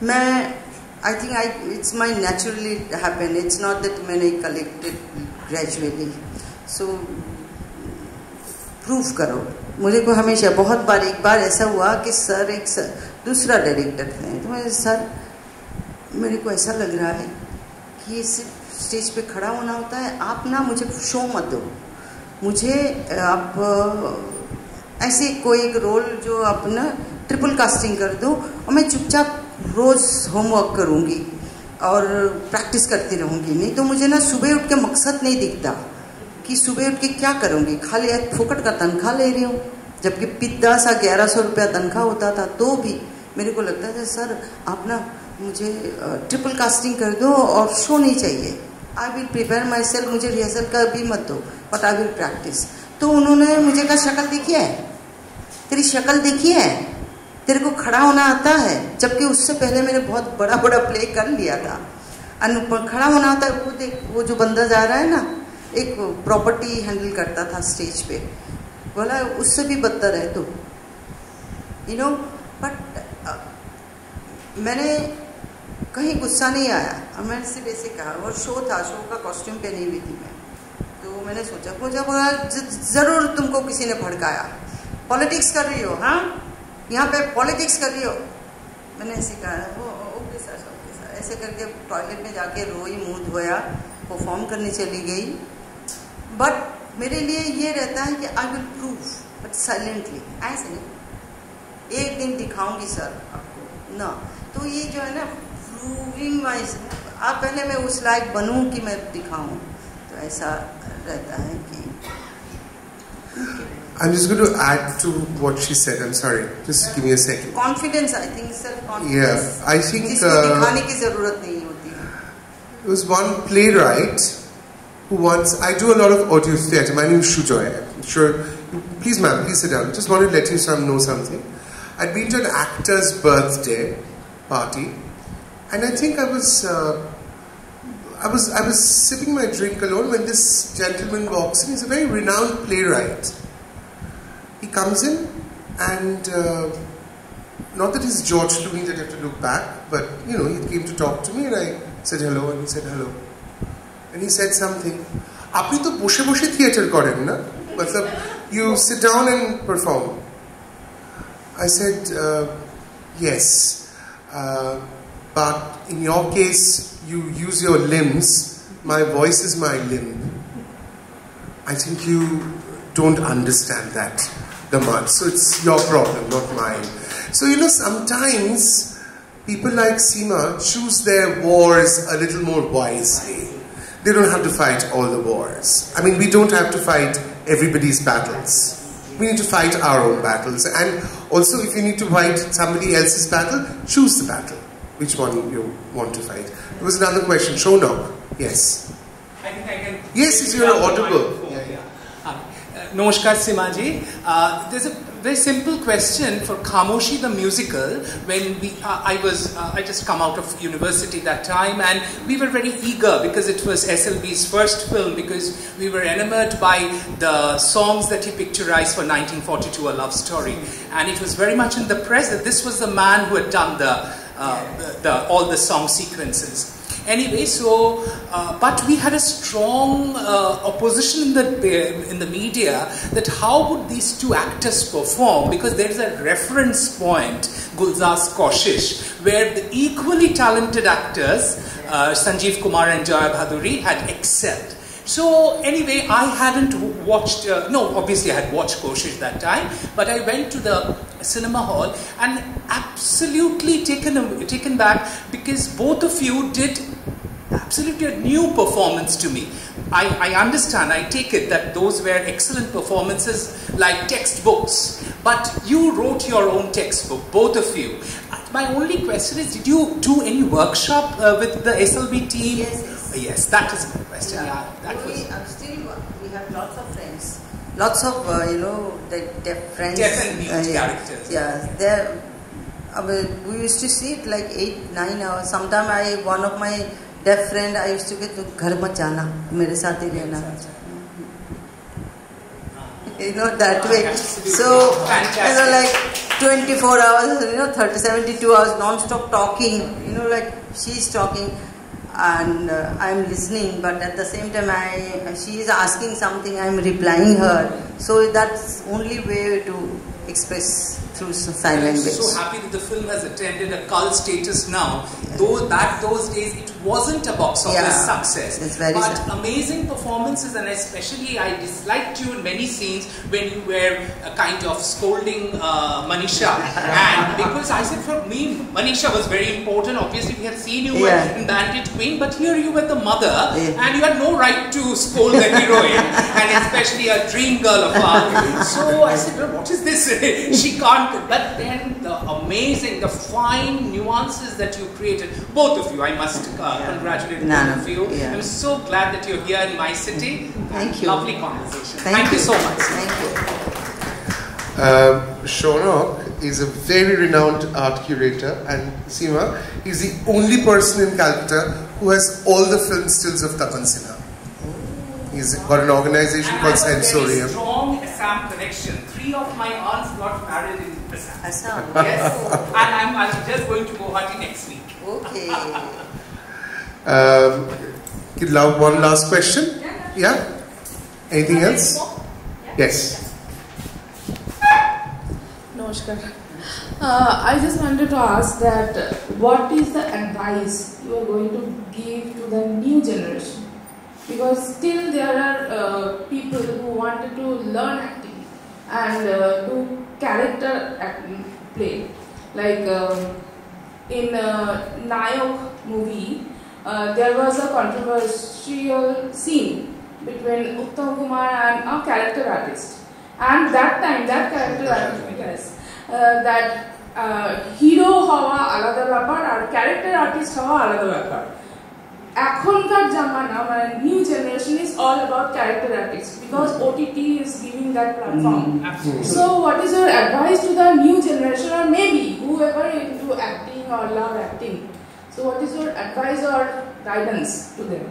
मैं I think it's my naturally happen, it's not that मैंने कलेक्टेड ग्रेजुअली। सो प्रूफ करो मुझे को हमेशा। बहुत बार, एक बार ऐसा हुआ कि सर, एक सर दूसरा डायरेक्टर थे, तो मैं सर मेरे को ऐसा लग रहा है कि सिर्फ स्टेज पे खड़ा होना होता है, आप ना मुझे शो मत दो, मुझे आप ऐसे कोई एक रोल जो आप ना ट्रिपल कास्टिंग कर दो, और मैं चुपचाप रोज़ होमवर्क करूँगी और प्रैक्टिस करती रहूँगी। नहीं तो मुझे ना सुबह उठ के मकसद नहीं दिखता कि सुबह उठ के क्या करूँगी, खाली एक फोकट का तनख्वाह ले रही हूँ, जबकि पिता सा 1100 रुपया तनख्वाह होता था, तो भी मेरे को लगता था सर आप ना मुझे ट्रिपल कास्टिंग कर दो और शो नहीं चाहिए, I will prepare my self, मुझे रिहर्सल का भी मत दो। but I will practice. तो उन्होंने मुझे कहा शक्ल देखी है, तेरी शक्ल देखी है, तेरे को खड़ा होना आता है, जबकि उससे पहले मैंने बहुत बड़ा बड़ा प्ले कर लिया था. खड़ा होना आता है. वो देख, वो जो बंदा जा रहा है ना, एक प्रॉपर्टी हैंडल करता था स्टेज पे, बोला उससे भी बदतर है तो, यू नो. बट मैंने कहीं गुस्सा नहीं आया, और मैंने सिर्फ ऐसे कहा. और शो था, शो का कॉस्ट्यूम पहनी हुई थी मैं. तो मैंने सोचा, मुझे बोला जरूर तुमको किसी ने भड़काया, पॉलिटिक्स कर रही हो, हाँ यहाँ पे पॉलिटिक्स कर रही हो. मैंने ऐसे कहा, ओके सर, ओके सर. ऐसे करके टॉयलेट में जाके रोई, मुंह धोया, परफॉर्म करने चली गई. बट मेरे लिए ये रहता है कि I will prove, but silently. ऐसे नहीं, एक दिन दिखाऊंगी सर आपको ना. तो ये जो है ना, प्रूविंग वाइज, आप पहले मैं उस लायक बनूं कि मैं दिखाऊं. तो ऐसा रहता है कि I'm just going to add to what she said. I'm sorry. Just give me a second. Confidence, I think, self-confidence. Yeah, I think जिसको दिखाने की जरूरत नहीं होती है. There was one playwright who once, I do a lot of audio theatre. My name is Shujoy. I'm sure. Please, ma'am, please sit down. Just wanted to let you know something. I'd been to an actor's birthday party, and I think I was sipping my drink alone when this gentleman walks in. He's a very renowned playwright. He comes in, and not that he's George Clooney that you have to look back, but you know, he came to talk to me, and I said hello, and he said hello, and he said something. "Apni to boshe boshe theatre karen na? Matlab, you sit down and perform." I said, yes, but in your case, you use your limbs. My voice is my limb. I think you don't understand that much. So it's your problem, not mine. So, you know, sometimes people like Seema choose their wars a little more wisely. They don't have to fight all the wars. I mean, we don't have to fight everybody's battles. We need to fight our own battles. And also, if you need to fight somebody else's battle, choose the battle. Which one you want to fight. There was another question. Shonok. Yes. I think I can... Yes, you're audible. Namaskar, Seemaji. There's a very simple question for Khamoshi the musical. When I just come out of university that time, and we were very eager because it was SLB's first film, because we were enamored by the songs that he picturized for 1942, A Love Story, and it was very much in the press that this was the man who had done all the song sequences. Anyway, so but we had a strong opposition in the media that how would these two actors perform, because there is a reference point, Gulzar's Koshish, where the equally talented actors Sanjeev Kumar and Jaya Bhaduri had excelled. So anyway, I hadn't watched, obviously I had watched Koshish that time, but I went to the cinema hall and absolutely taken back, because both of you did absolutely a new performance to me. I understand, I take it that those were excellent performances like textbooks, but you wrote your own textbook, both of you. My only question is, did you do any workshop with the SLB team? Yes, that is my question. We have lots of friends, lots of deaf friends, deaf and mute characters. We used to see it like 8-9 hours. Sometimes one of my deaf friend, I used to get to घर मत जाना, मेरे साथ ही रहना. You know, that way. So, like 24 hours, 72 hours non-stop talking, like she's talking and I'm listening, but at the same time she is asking something, I'm replying her. So that's only way to express through sign language. I'm so happy that the film has attained a cult status now. Though those days it wasn't a box office success, but amazing performances, and especially I disliked you in many scenes when you were kind of scolding Manisha, and because I said for me Manisha was very important. Obviously we had seen you in Bandit Queen, but here you were the mother, and you had no right to scold the heroine, and especially a dream girl of ours. So I said, well, what is this? She can't. But then the amazing, the fine nuances that you created. Both of you, I must congratulate both of you. I'm so glad that you're here in my city. Thank you. Lovely conversation. Thank you so much. Thank you. Shaunak is a very renowned art curator, and Seema is the only person in Calcutta who has all the film stills of Tapan Sinha. He's got an organization called Sensorium. I have a very strong Assam connection. 3 of my aunts got married in Assam. Assam. Yes. And I'm just going to Guwahati next week. Okay. One last question? Yeah? Anything else? Yes. Namaskar. I just wanted to ask that what is the advice you are going to give to the new generation? Because still there are people who wanted to learn acting and do character acting play. Like in Nayak movie, there was a controversial scene between Uttam Kumar and a character artist. And that time, that character artist, yes, that hero hawa alada byapar ar character artist hawa alada byapar. Ekhonकार জামানা মানে new generation is all about character artists because OTT is giving that platform. So what is your advice to the new generation or maybe whoever into acting or love acting? So what is your advice or guidance to them?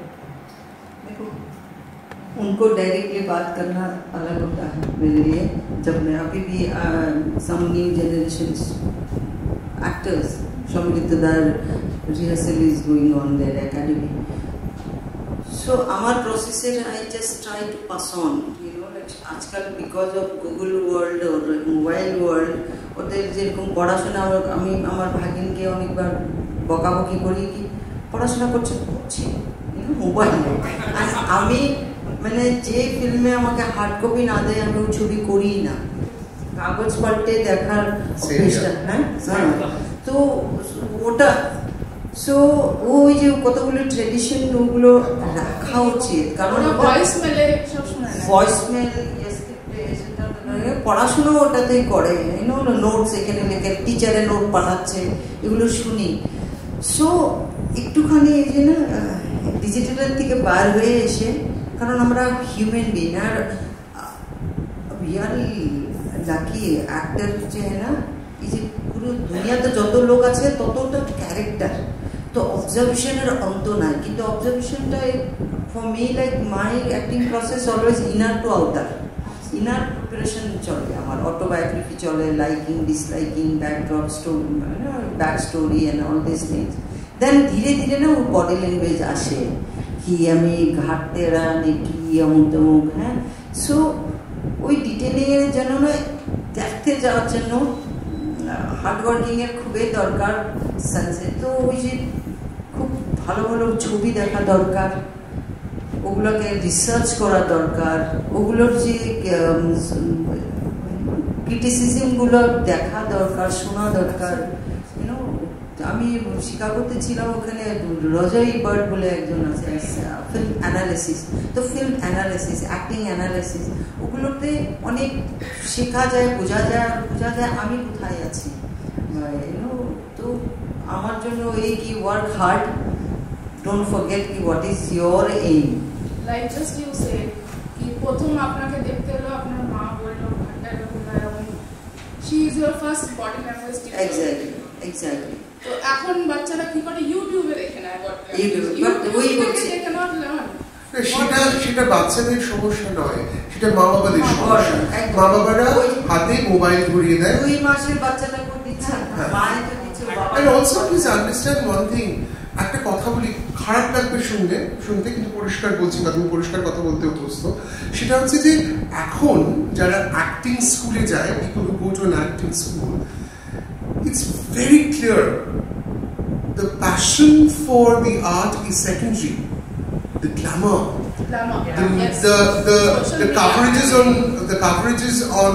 उनको directly बात करना अलग होता है मेरे लिए जब मैं अभी भी some new generations actors Shomritadar rehearsal is going on their academy. So our process I just try to pass on, you know, like आजकल because of Google world or mobile world ওদের যেরকম পড়াশোনা আমি আমার ভাগিনকে অনেকবার বকাবকি করি কি পড়াশোনা করছি মোবাইলে আর আমি মানে যে ফিল্মে আমাকে হার্ড কপি না দেয় আমি ওই ছবি করি না কাগজ পাল্টে দেখার চেষ্টা হ্যাঁ তো ওটা সো ওই যে কতগুলো ট্রেডিশন ওগুলো রাখা উচিত কারণ ভয়েস মেলে সব শোনা না ভয়েস মেল পড়াশোনা ওটাতেই করে নোটস এখানে লেখে টিচারে নোট বানাচ্ছে এগুলো শুনি সো একটুখানি এই যে না ডিজিটালের থেকে বার হয়ে এসে কারণ আমরা হিউম্যান বিং আর রিয়ালি লাকি অ্যাক্টর যে না এই যে পুরো দুনিয়াতে যত লোক আছে ততটা ক্যারেক্টার তো অবজারভেশনের অন্ত নাই কিন্তু অবজারভেশনটা for me like my acting process always inner to outer inner preparation চলে আমার অটোবায়োগ্রাফি চলে liking disliking backdrop story back story and all this things then ধীরে ধীরে না ওর বডি ল্যাঙ্গুয়েজ আসে কি আমি ঘাটতে নাকি অমুক তমুক হ্যাঁ সো ওই ডিটেলিংয়ের জন্য দেখতে যাওয়ার জন্য হার্ডওয়ার্কিংয়ের খুবই দরকার সেন্সে তো ওই যে খুব ভালো ভালো ছবি দেখা দরকার ওগুলোকে রিসার্চ করা দরকার ওগুলোর যে ক্রিটিসিজমগুলো দেখা দরকার শোনা দরকার আমি শিকাগোতে ছিলাম ওখানে রজয় বার্ড বলে একজন আছে ফিল্ম অ্যানালিসিস তো ফিল্ম অ্যানালিসিস অ্যাক্টিং অ্যানালিসিস ওগুলোতে অনেক শেখা যায় বোঝা যায় আমি কোথায় আছি তো আমার জন্য এই কি ওয়ার্ক হার্ড ডোন্ট ফরগেট কি what is your aim like just you say কি প্রথম আপনাকে দেখতে হলো আপনার মা বললো ঘাটটা এরকম এরকম she is your first body language teacher exactly তো এখন বাচ্চারা কি করে ইউটিউবে দেখে নেয় সেটা বাচ্চাদের সমস্যা নয় সেটা মা বাবাদের সমস্যা মা বাবারা হাতে মোবাইল ধরিয়ে দেয় 2 মাসের বাচ্চাটা করে দিচ্ছে মাই তো কিছু and also please understand one thing একটা কথা বলি খারাপ লাগবে শুনতে কিন্তু পরিষ্কার বলছি না তুমি পরিষ্কার কথা বলতে অভ্যস্ত সেটা হচ্ছে যে এখন যারা অ্যাক্টিং স্কুলে যায় people who go to an acting school it's very clear the passion for the art is secondary the glamour the coverages on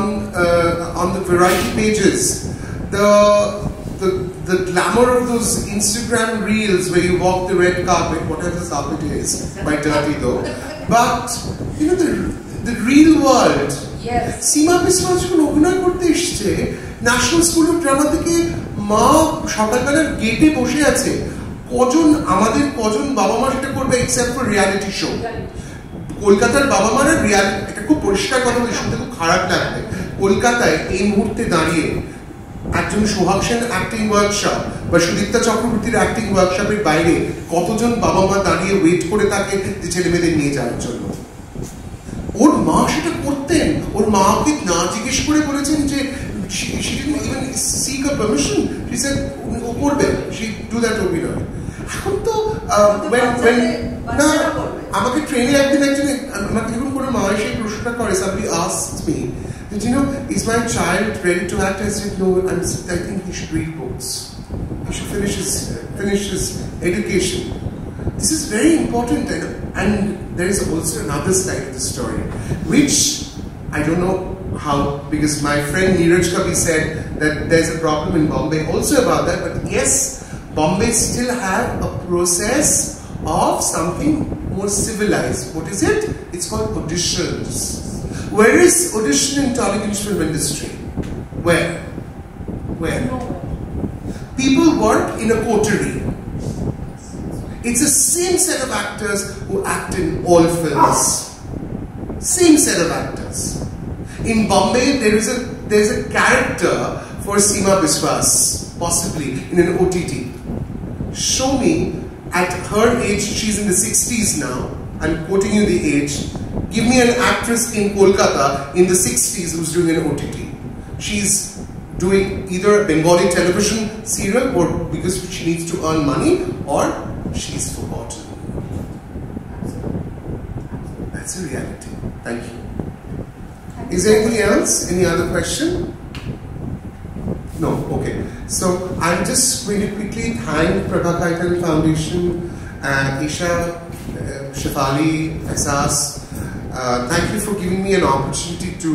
the variety pages the glamour of those Instagram reels where you walk the red carpet whatever the carpet is quite dirty though but you know the real world Seema Biswas যখন অভিনয় করতে এসেছে national school of drama থেকে মা সকালবেলার গেটে বসে আছে, আমাদের কজন বাবা মা সেটা করবে এক্সেপ্ট ফর রিয়ালিটি শো? কলকাতার বাবা মারা রিয়ালিটি, এটা খুব পরিষ্কার কথা বলে শুনতে খুব খারাপ লাগবে, কলকাতায় এই মুহূর্তে দাঁড়িয়ে একজন সোহাগ সেন অ্যাক্টিং ওয়ার্কশপ বা সুদীপ্তা চক্রবর্তীর অ্যাক্টিং ওয়ার্কশপের বাইরে কতজন বাবা মা দাঁড়িয়ে ওয়েট করে থাকে যে ছেলে মেয়েদের নিয়ে যাওয়ার জন্য? ওর মা সেটা করতেন, ওর মাকে না জিজ্ঞেস করে বলেছেন যে she didn't even seek a permission, she said ও করবে, she do that অভিনয়। এখন তো না, আমাকে ট্রেনে একদিন আমাকে যখন কোনো মা সেই প্রশ্নটা করে, somebody asked me, did you know, is my child ready to act? I said no, I think he should read books, he should finish his education. This is very important, and there is also another side of the story, which I don't know how, because my friend Neeraj Kavi said that there's a problem in Bombay also about that, but yes, Bombay still have a process of something more civilized. What is it? It's called auditions. Where is audition in Tollywood film industry? Where? People work in a coterie. It's the same set of actors who act in all films. Same set of actors. In Bombay, there's a character for Seema Biswas, possibly in an OTT. Show me, at her age, she's in the 60s now, I'm quoting you the age, give me an actress in Kolkata in the 60s who's doing an OTT. She's doing either a Bengali television serial, or because she needs to earn money, or she's forgotten. That's a reality. Thank you. Is there anything else? Any other question? No? Okay. So I'm just going to quickly thank Prabha Kaitan Foundation, Isha, Shefali, Ehsaas. Thank you for giving me an opportunity to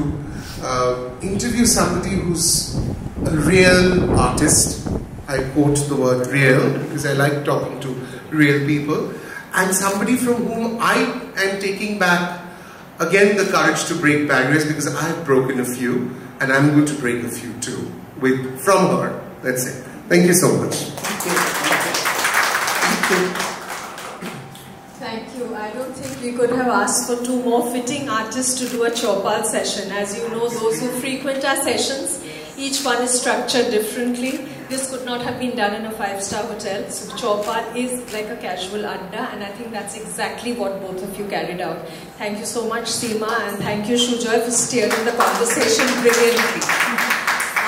interview somebody who's a real artist. I quote the word real because I like talking to real people, and somebody from whom I am taking back again the courage to break barriers, because I've broken a few and I'm going to break a few too from her. That's it. Thank you so much. Thank you. I don't think we could have asked for two more fitting artists to do a Chopal session. As you know, those who frequent our sessions, each one is structured differently. This could not have been done in a 5-star hotel. So Chopal is like a casual adda, and I think that's exactly what both of you carried out. Thank you so much, Seema, and thank you, Shujoy, for steering the conversation brilliantly.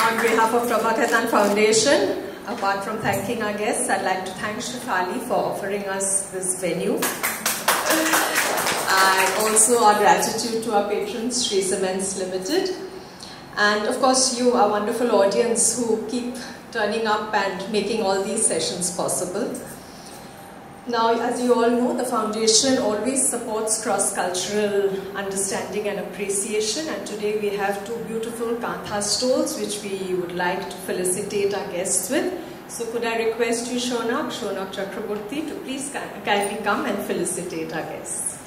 On behalf of Prabha Kaitan Foundation, apart from thanking our guests, I'd like to thank Shefali for offering us this venue. And also our gratitude to our patrons, Sri Cements Limited. And of course, you, our wonderful audience who keep turning up and making all these sessions possible. Now, as you all know, the foundation always supports cross-cultural understanding and appreciation, and today we have two beautiful Kantha stalls which we would like to felicitate our guests with. So could I request you, Shonak Chakraborty, to please kindly come and felicitate our guests.